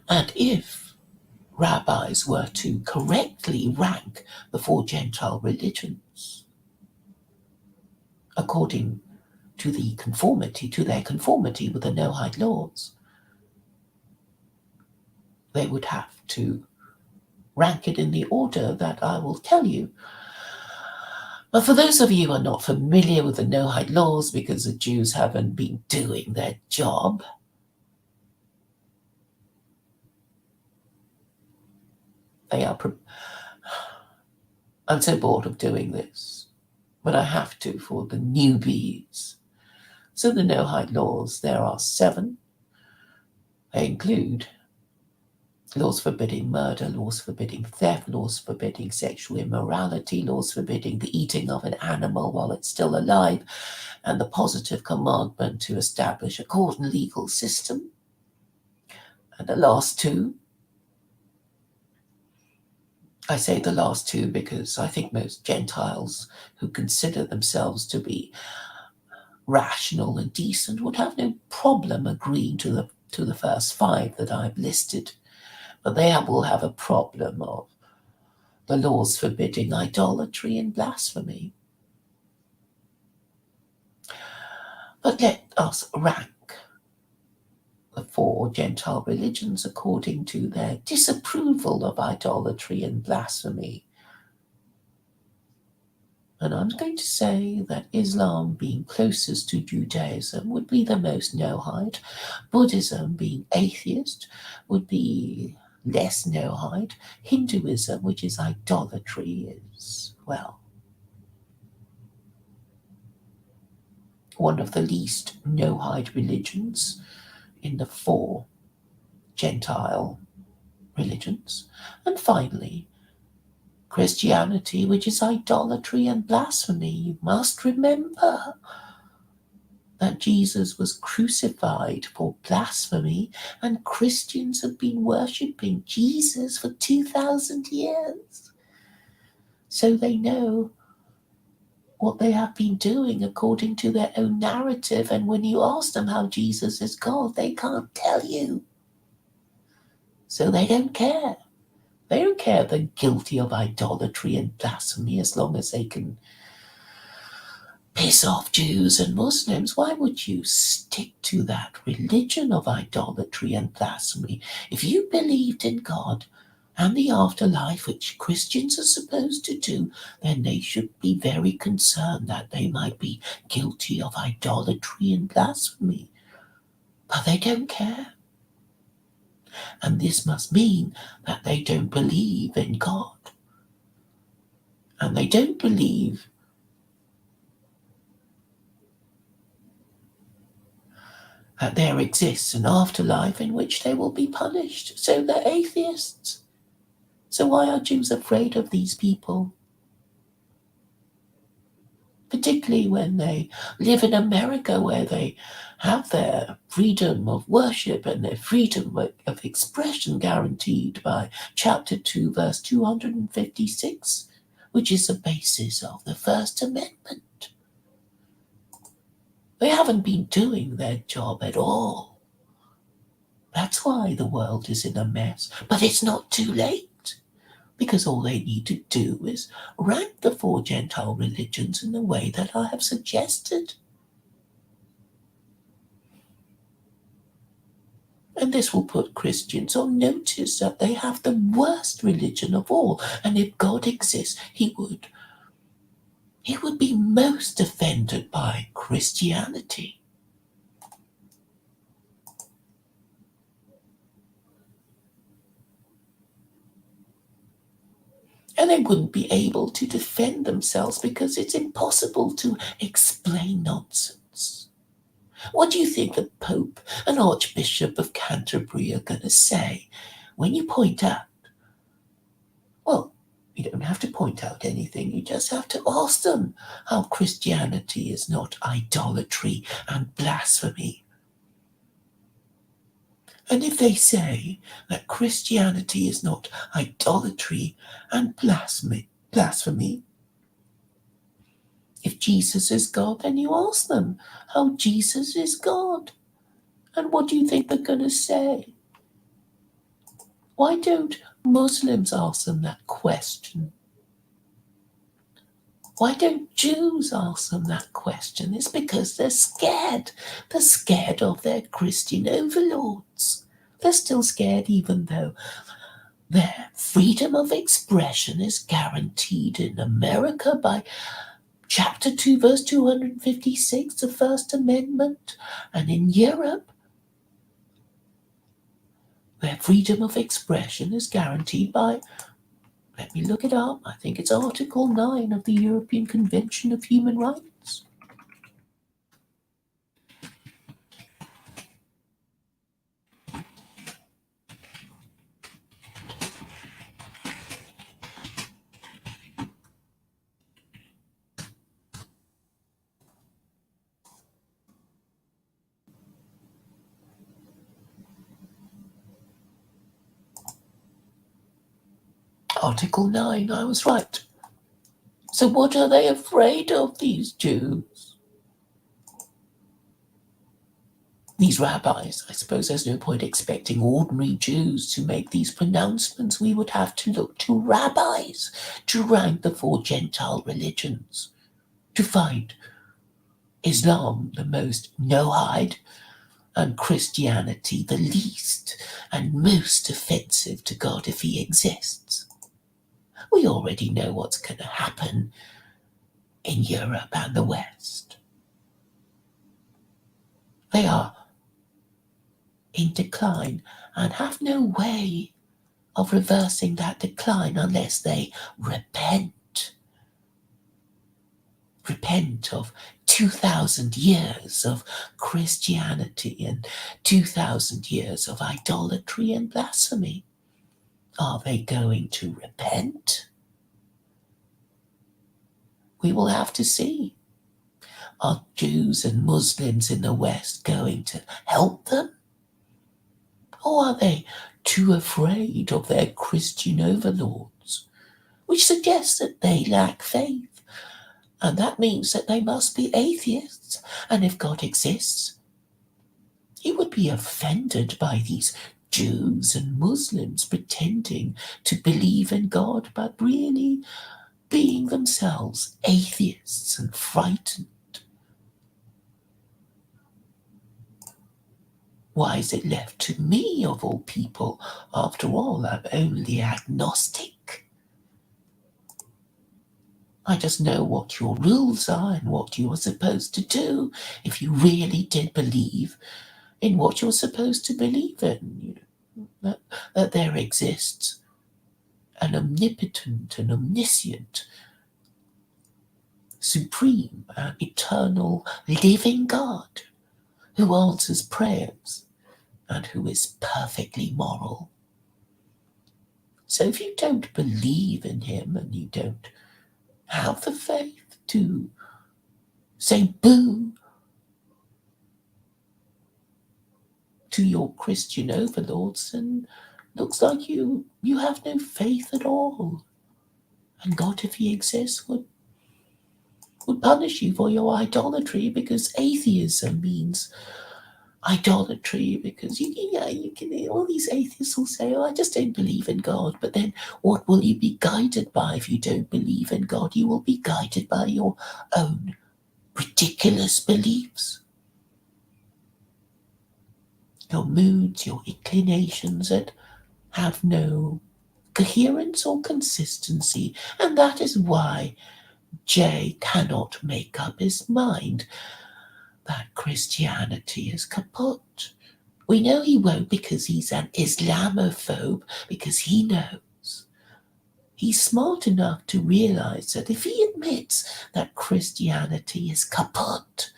And if rabbis were to correctly rank the 4 Gentile religions according to their conformity with the Noahide laws, they would have to rank it in the order that I will tell you. But for those of you who are not familiar with the Noahide laws because the Jews haven't been doing their job, I'm so bored of doing this, but I have to for the newbies. So the Noahide laws, there are 7. They include laws forbidding murder, laws forbidding theft, laws forbidding sexual immorality, laws forbidding the eating of an animal while it's still alive, and the positive commandment to establish a court and legal system. And the last 2, I say the last 2 because I think most Gentiles who consider themselves to be rational and decent would have no problem agreeing to the first 5 that I've listed. But they will have a problem of the laws forbidding idolatry and blasphemy. But let us rank the four Gentile religions according to their disapproval of idolatry and blasphemy. And I'm going to say that Islam, being closest to Judaism, would be the most Noahide. Buddhism, being atheist, would be less Noahide. Hinduism, which is idolatry, is, well, one of the least Noahide religions in the four Gentile religions. And finally, Christianity, which is idolatry and blasphemy. You must remember that Jesus was crucified for blasphemy, and Christians have been worshipping Jesus for 2,000 years. So they know what they have been doing according to their own narrative, and when you ask them how Jesus is God, they can't tell you. So they don't care. They don't care if they're guilty of idolatry and blasphemy as long as they can piss off Jews and Muslims. Why would you stick to that religion of idolatry and blasphemy? If you believed in God and the afterlife, which Christians are supposed to do, then they should be very concerned that they might be guilty of idolatry and blasphemy. But they don't care. And this must mean that they don't believe in God. And they don't believe that there exists an afterlife in which they will be punished. So they're atheists. So why are Jews afraid of these people? Particularly when they live in America, where they have their freedom of worship and their freedom of expression guaranteed by chapter 2, verse 256, which is the basis of the First Amendment. They haven't been doing their job at all. That's why the world is in a mess. But it's not too late, because all they need to do is rank the four Gentile religions in the way that I have suggested. And this will put Christians on notice that they have the worst religion of all. And if God exists, he would be most offended by Christianity. And they wouldn't be able to defend themselves because it's impossible to explain nonsense. What do you think the Pope and Archbishop of Canterbury are going to say when you point out? Well, you don't have to point out anything. You just have to ask them how Christianity is not idolatry and blasphemy. And if they say that Christianity is not idolatry and blasphemy, if Jesus is God, then you ask them how Jesus is God. And what do you think they're going to say? Why don't Muslims ask them that question? Why don't Jews ask them that question? It's because they're scared. They're scared of their Christian overlords. They're still scared even though their freedom of expression is guaranteed in America by Chapter 2, verse 256, the First Amendment, and in Europe, their freedom of expression is guaranteed by, let me look it up, I think it's Article 9 of the European Convention of Human Rights. Article 9, I was right. So what are they afraid of, these Jews? These rabbis, I suppose there's no point expecting ordinary Jews to make these pronouncements. We would have to look to rabbis to rank the four Gentile religions, to find Islam the most Noahide, and Christianity the least and most offensive to God if he exists. We already know what's going to happen in Europe and the West. They are in decline and have no way of reversing that decline unless they repent. Repent of 2,000 years of Christianity and 2,000 years of idolatry and blasphemy. Are they going to repent? We will have to see. Are Jews and Muslims in the West going to help them? Or are they too afraid of their Christian overlords, which suggests that they lack faith? And that means that they must be atheists. And if God exists, he would be offended by these Jews and Muslims pretending to believe in God, but really being themselves atheists and frightened. Why is it left to me, of all people? After all, I'm only agnostic. I just know what your rules are and what you are supposed to do if you really did believe in what you're supposed to believe in. That there exists an omnipotent and omniscient, supreme and eternal living God who answers prayers and who is perfectly moral. So if you don't believe in him and you don't have the faith to say boo to your Christian overlords, then looks like you have no faith at all. And God, if he exists, would punish you for your idolatry, because atheism means idolatry. Because you can all these atheists will say, oh, I just don't believe in God. But then what will you be guided by if you don't believe in God? You will be guided by your own ridiculous beliefs, your moods, your inclinations that have no coherence or consistency. And that is why Jay cannot make up his mind that Christianity is kaput. We know he won't, because he's an Islamophobe, because he knows. He's smart enough to realize that if he admits that Christianity is kaput,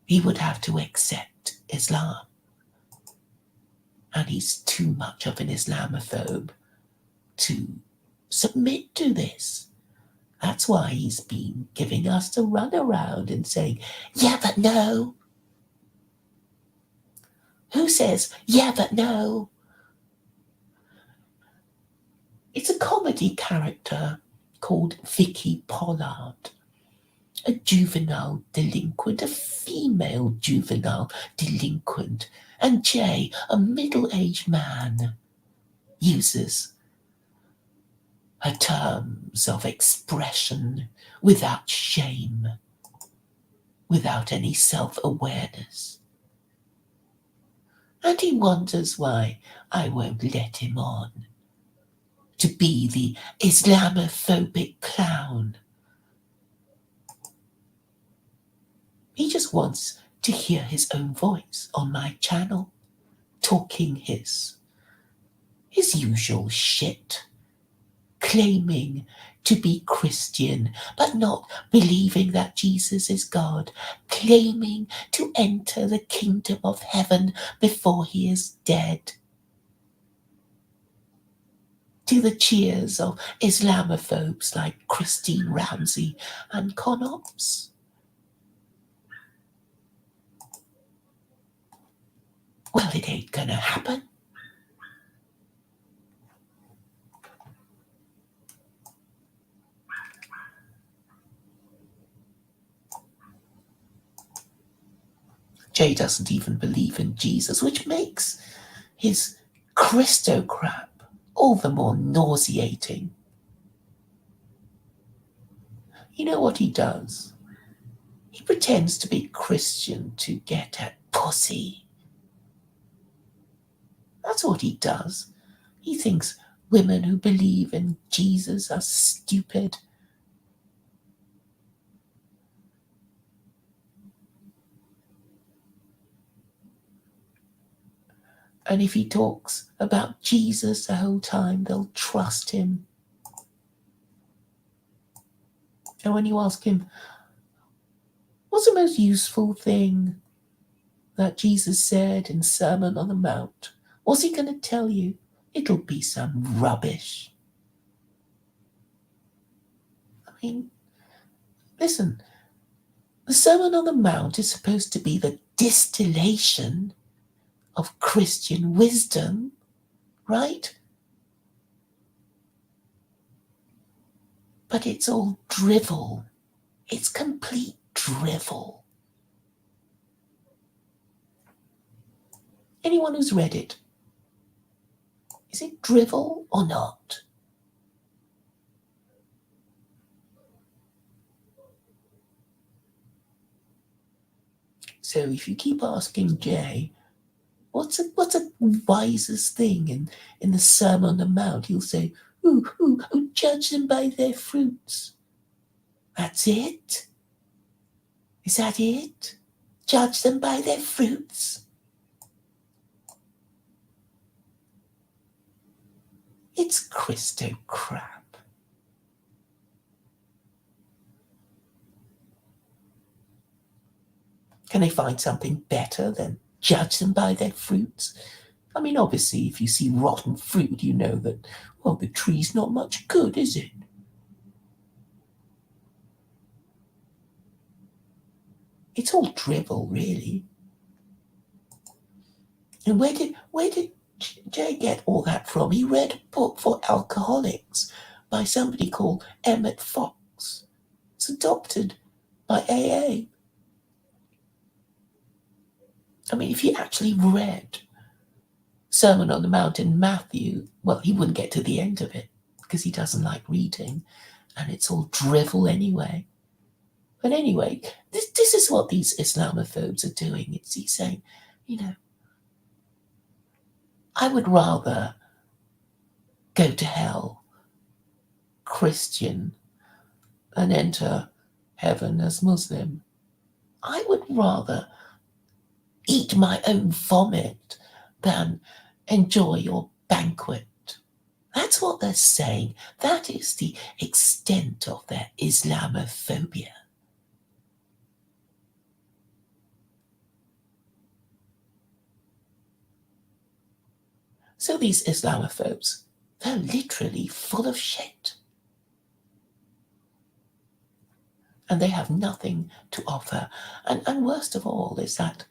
he would have to accept Islam. And he's too much of an Islamophobe to submit to this. That's why he's been giving us the runaround and saying, yeah, but no. Who says, yeah, but no? It's a comedy character called Vicky Pollard, a juvenile delinquent, a female juvenile delinquent, and Jay, a middle-aged man, uses her terms of expression without shame, without any self-awareness. And he wonders why I won't let him on to be the Islamophobic clown. He just wants to hear his own voice on my channel, talking his usual shit, claiming to be Christian, but not believing that Jesus is God, claiming to enter the kingdom of heaven before he is dead. To the cheers of Islamophobes like Christine Ramsey and Conops. Well, it ain't gonna happen. Jay doesn't even believe in Jesus, which makes his Christo crap all the more nauseating. You know what he does? He pretends to be Christian to get at pussy. That's what he does. He thinks women who believe in Jesus are stupid. And if he talks about Jesus the whole time, they'll trust him. And when you ask him, what's the most useful thing that Jesus said in Sermon on the Mount? What's he going to tell you? It'll be some rubbish. I mean, listen, the Sermon on the Mount is supposed to be the distillation of Christian wisdom, right? But it's all drivel. It's complete drivel. Anyone who's read it, is it drivel or not? So if you keep asking Jay, what's the wisest thing in the Sermon on the Mount, he'll say, ooh, judge them by their fruits. That's it? Is that it? Judge them by their fruits? It's Christo crap. Can they find something better than judge them by their fruits? I mean, obviously, if you see rotten fruit, you know that, well, the tree's not much good, is it? It's all drivel, really. And where did Jay get all that from? He read a book for alcoholics by somebody called Emmett Fox. It's adopted by AA. I mean, if he actually read Sermon on the Mount in Matthew, well, he wouldn't get to the end of it because he doesn't like reading, and it's all drivel anyway. But anyway, this is what these Islamophobes are doing. He's saying, I would rather go to hell Christian than enter heaven as Muslim. I would rather eat my own vomit than enjoy your banquet. That's what they're saying. That is the extent of their Islamophobia. So these Islamophobes, they're literally full of shit. And they have nothing to offer. And worst of all is that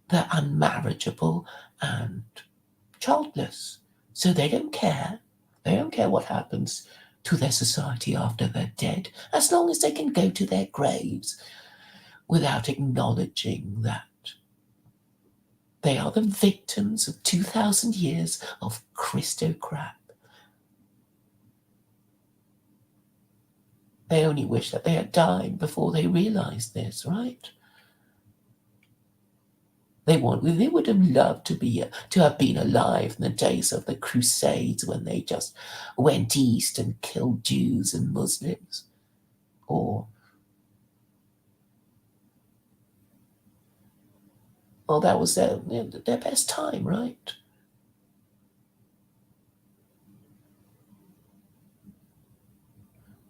they're unmarriageable and childless. So they don't care. They don't care what happens to their society after they're dead, as long as they can go to their graves without acknowledging that they are the victims of 2,000 years of Christo crap. They only wish that they had died before they realized this, right? They would have loved to have been alive in the days of the Crusades when they just went east and killed Jews and Muslims. Well, that was their best time, right?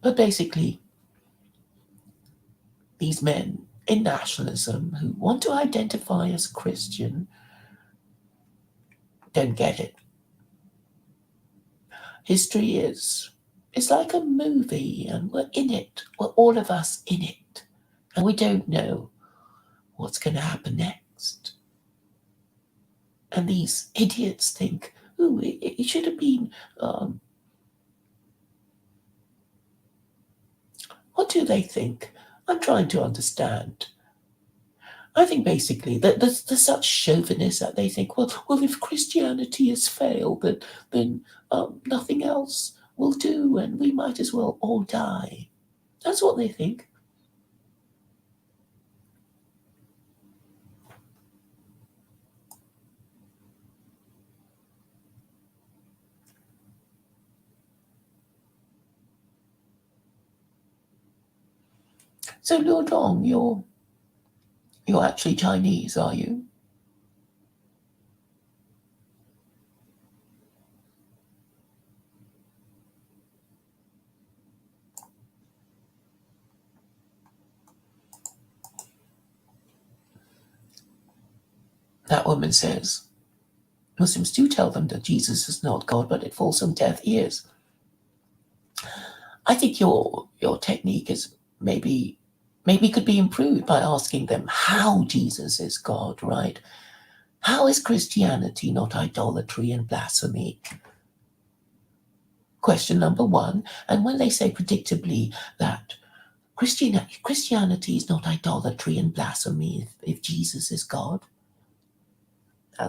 But basically, these men in nationalism who want to identify as Christian don't get it. History it's like a movie, and we're in it. We're all of us in it. And we don't know what's going to happen next. And these idiots think, it should have been. What do they think? I'm trying to understand. I think basically that they're such chauvinists that they think, well, if Christianity has failed, then nothing else will do, and we might as well all die. That's what they think. So Liu Dong, you're actually Chinese, are you? That woman says, Muslims do tell them that Jesus is not God, but it falls on deaf ears. I think your technique is maybe could be improved by asking them how Jesus is God, right? How is Christianity not idolatry and blasphemy? Question number one. And when they say predictably that Christianity is not idolatry and blasphemy if Jesus is God,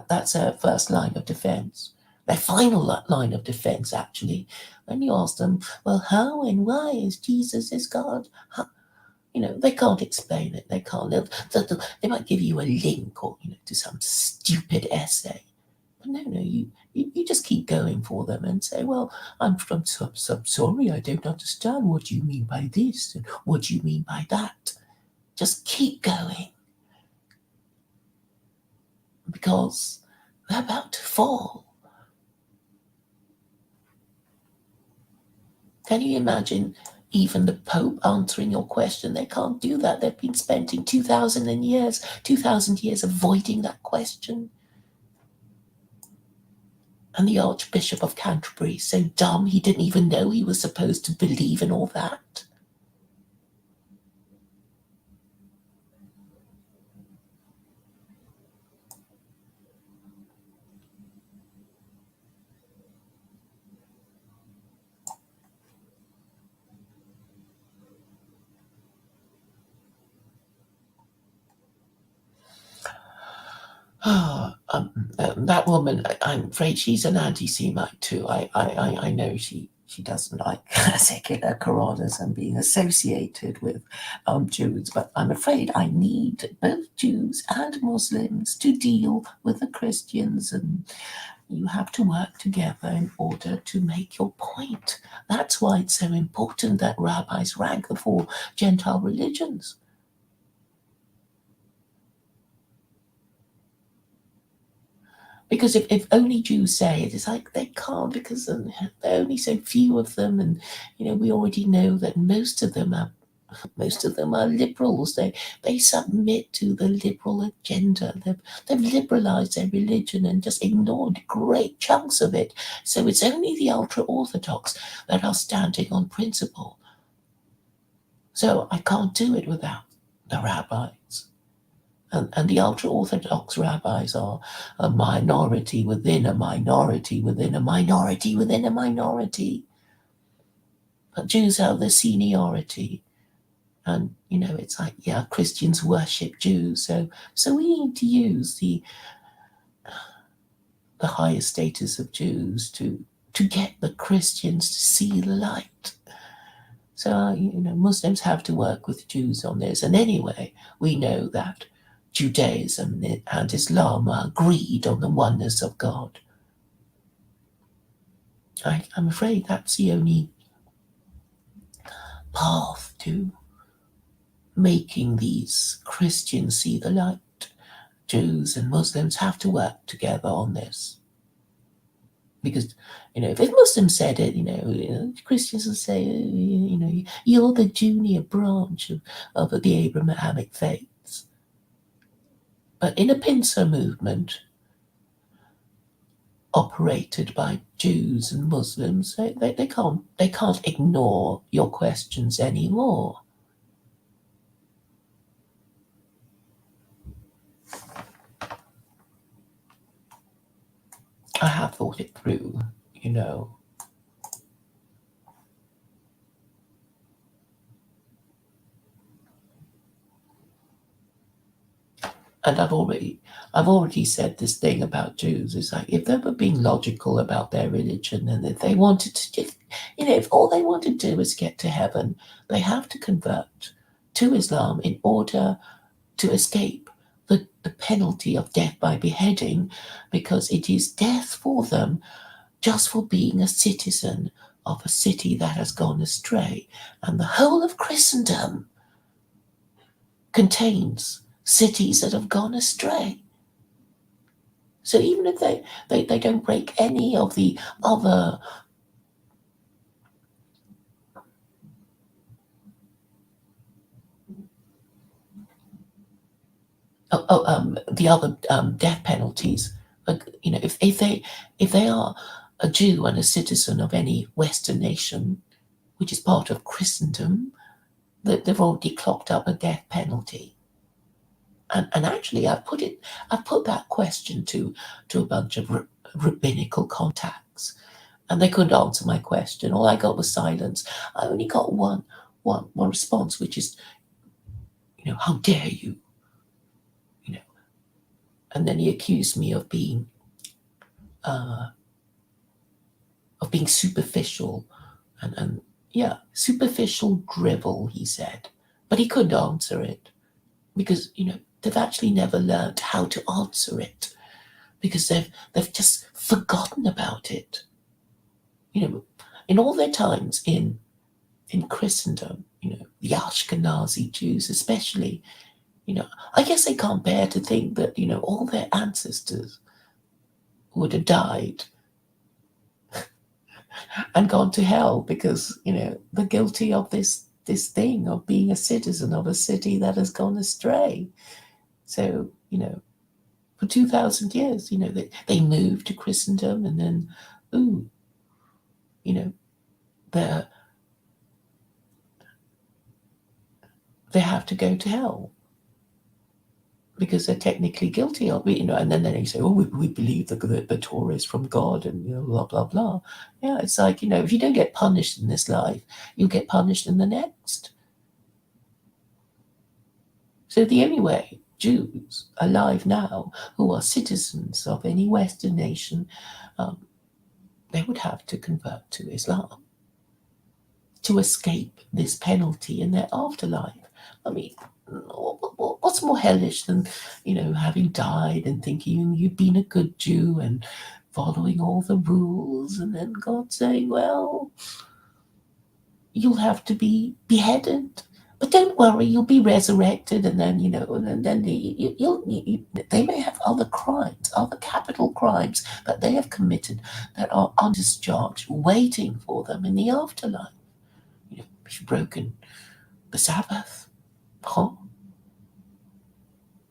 that's their first line of defense. Their final line of defense, actually. When you ask them, well, how and why is Jesus is God? How, they can't explain it. They can't. They might give you a link or, to some stupid essay. But no, you just keep going for them and say, well, I'm sorry, I don't understand what you mean by this and what you mean by that. Just keep going. Because they're about to fall. Can you imagine even the Pope answering your question? They can't do that. They've been spending 2,000 years avoiding that question. And the Archbishop of Canterbury, so dumb he didn't even know he was supposed to believe in all that. That woman, I'm afraid she's an anti-Semite too. I know she doesn't like secular Quranas and being associated with Jews, but I'm afraid I need both Jews and Muslims to deal with the Christians, and you have to work together in order to make your point. That's why it's so important that rabbis rank the four Gentile religions. Because if only Jews say it, it's like they can't because there are only so few of them, and we already know that most of them are liberals. They submit to the liberal agenda. They've liberalized their religion and just ignored great chunks of it. So it's only the ultra orthodox that are standing on principle. So I can't do it without the rabbis. And the ultra-Orthodox rabbis are a minority within a minority within a minority within a minority. But Jews have the seniority. And, it's like, yeah, Christians worship Jews. So we need to use the higher status of Jews to get the Christians to see the light. So, Muslims have to work with Jews on this. And anyway, we know that Judaism and Islam are agreed on the oneness of God. I'm afraid that's the only path to making these Christians see the light. Jews and Muslims have to work together on this. Because, if Muslims said it, Christians will say, you're the junior branch of the Abrahamic faith. But in a pincer movement operated by Jews and Muslims, they can't ignore your questions anymore. I have thought it through, And I've already said this thing about Jews. It's like if they were being logical about their religion, and if they wanted to just, if all they want to do is get to heaven, they have to convert to Islam in order to escape the penalty of death by beheading, because it is death for them just for being a citizen of a city that has gone astray. And the whole of Christendom contains cities that have gone astray. So even if they don't break any of the other death penalties, like, if they are a Jew and a citizen of any Western nation, which is part of Christendom, that they've already clocked up a death penalty. And actually, I put that question to a bunch of rabbinical contacts, and they couldn't answer my question. All I got was silence. I only got one response, which is, how dare you, you know. And then he accused me uh, of being superficial, and yeah, superficial drivel, he said, but he couldn't answer it because they've actually never learned how to answer it because they've just forgotten about it. In all their times in Christendom, the Ashkenazi Jews especially, I guess they can't bear to think that all their ancestors would have died and gone to hell because they're guilty of this thing of being a citizen of a city that has gone astray. So for 2,000 years, they moved to Christendom, and then you know they they have to go to hell because they're technically guilty of it, and then they say, oh, we believe that the Torah is from God, and blah blah blah. Yeah, it's like, if you don't get punished in this life, you'll get punished in the next. So the only way Jews alive now who are citizens of any Western nation, they would have to convert to Islam to escape this penalty in their afterlife. I mean, what's more hellish than, having died and thinking you've been a good Jew and following all the rules, and then God saying, well, you'll have to be beheaded. But don't worry, you'll be resurrected, and then they may have other crimes, other capital crimes that they have committed that are undischarged, waiting for them in the afterlife. If you've broken the Sabbath,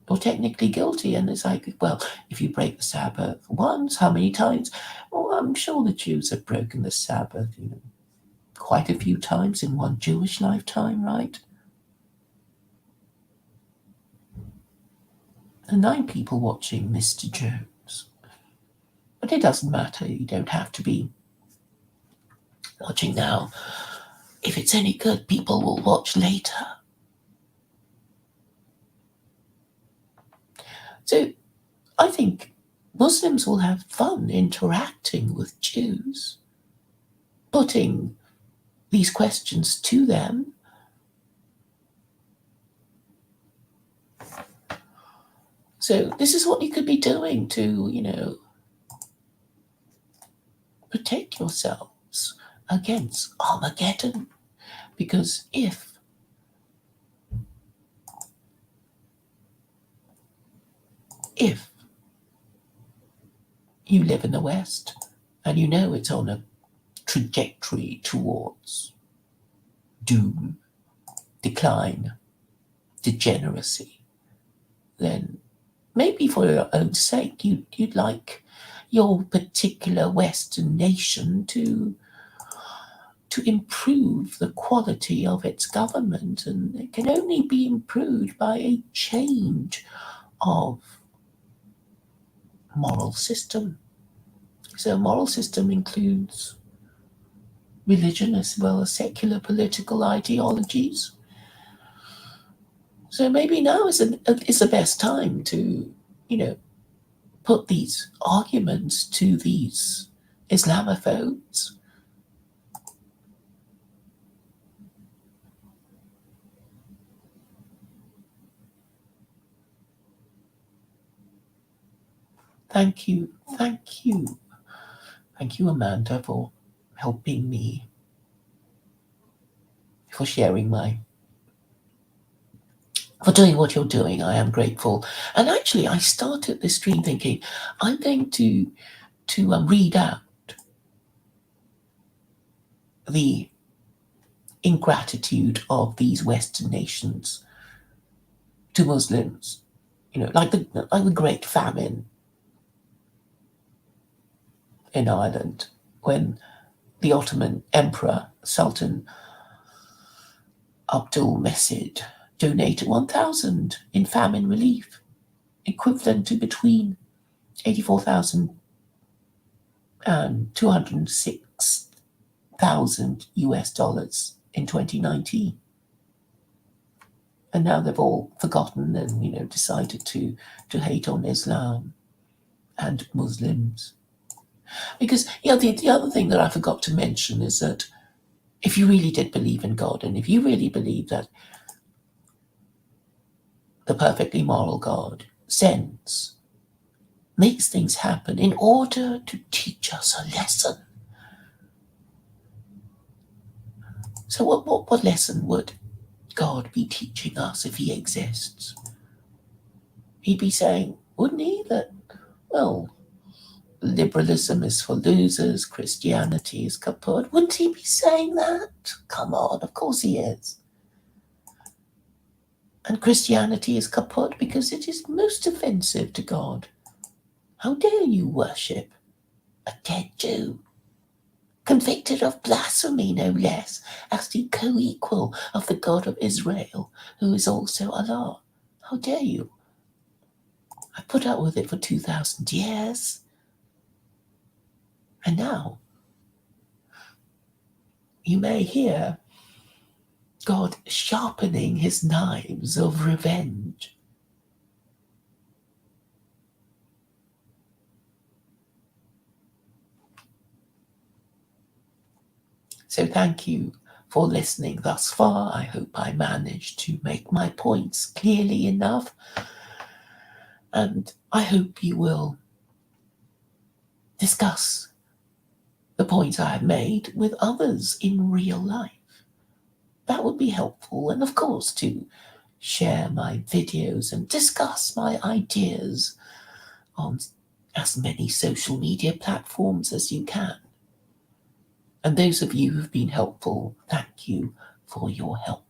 you're technically guilty. And it's like, well, if you break the Sabbath once, how many times? Well, I'm sure the Jews have broken the Sabbath, quite a few times in one Jewish lifetime, right? And 9 people watching Mr. Jones. But it doesn't matter. You don't have to be watching now. If it's any good, people will watch later. So I think Muslims will have fun interacting with Jews, putting these questions to them. So this is what you could be doing to, protect yourselves against Armageddon. Because if you live in the West and it's on a trajectory towards doom, decline, degeneracy, then maybe for your own sake you'd like your particular Western nation to improve the quality of its government, and it can only be improved by a change of moral system. So a moral system includes religion as well as secular political ideologies. So maybe now is the best time to, put these arguments to these Islamophobes. Thank you, thank you. Thank you, Amanda, for helping me, for sharing my for doing what you're doing. I am grateful. And actually, I started this stream thinking I'm going to read out the ingratitude of these Western nations to Muslims. Like the Great Famine in Ireland, when the Ottoman Emperor Sultan Abdul Mesid donated 1,000 in famine relief, equivalent to between 84,000 and 206,000 US dollars in 2019. And now they've all forgotten and decided to hate on Islam and Muslims. Because the other thing that I forgot to mention is that if you really did believe in God, and if you really believe that the perfectly moral God makes things happen in order to teach us a lesson. So what lesson would God be teaching us if he exists? He'd be saying, wouldn't he, that, well, liberalism is for losers, Christianity is kaput. Wouldn't he be saying that? Come on, of course he is. And Christianity is kaput because it is most offensive to God. How dare you worship a dead Jew, convicted of blasphemy no less, as the co-equal of the God of Israel, who is also Allah? How dare you? I put up with it for 2,000 years. And now you may hear God sharpening his knives of revenge. So thank you for listening thus far. I hope I managed to make my points clearly enough. And I hope you will discuss the points I have made with others in real life. That would be helpful. And of course, to share my videos and discuss my ideas on as many social media platforms as you can. And those of you who've been helpful, thank you for your help.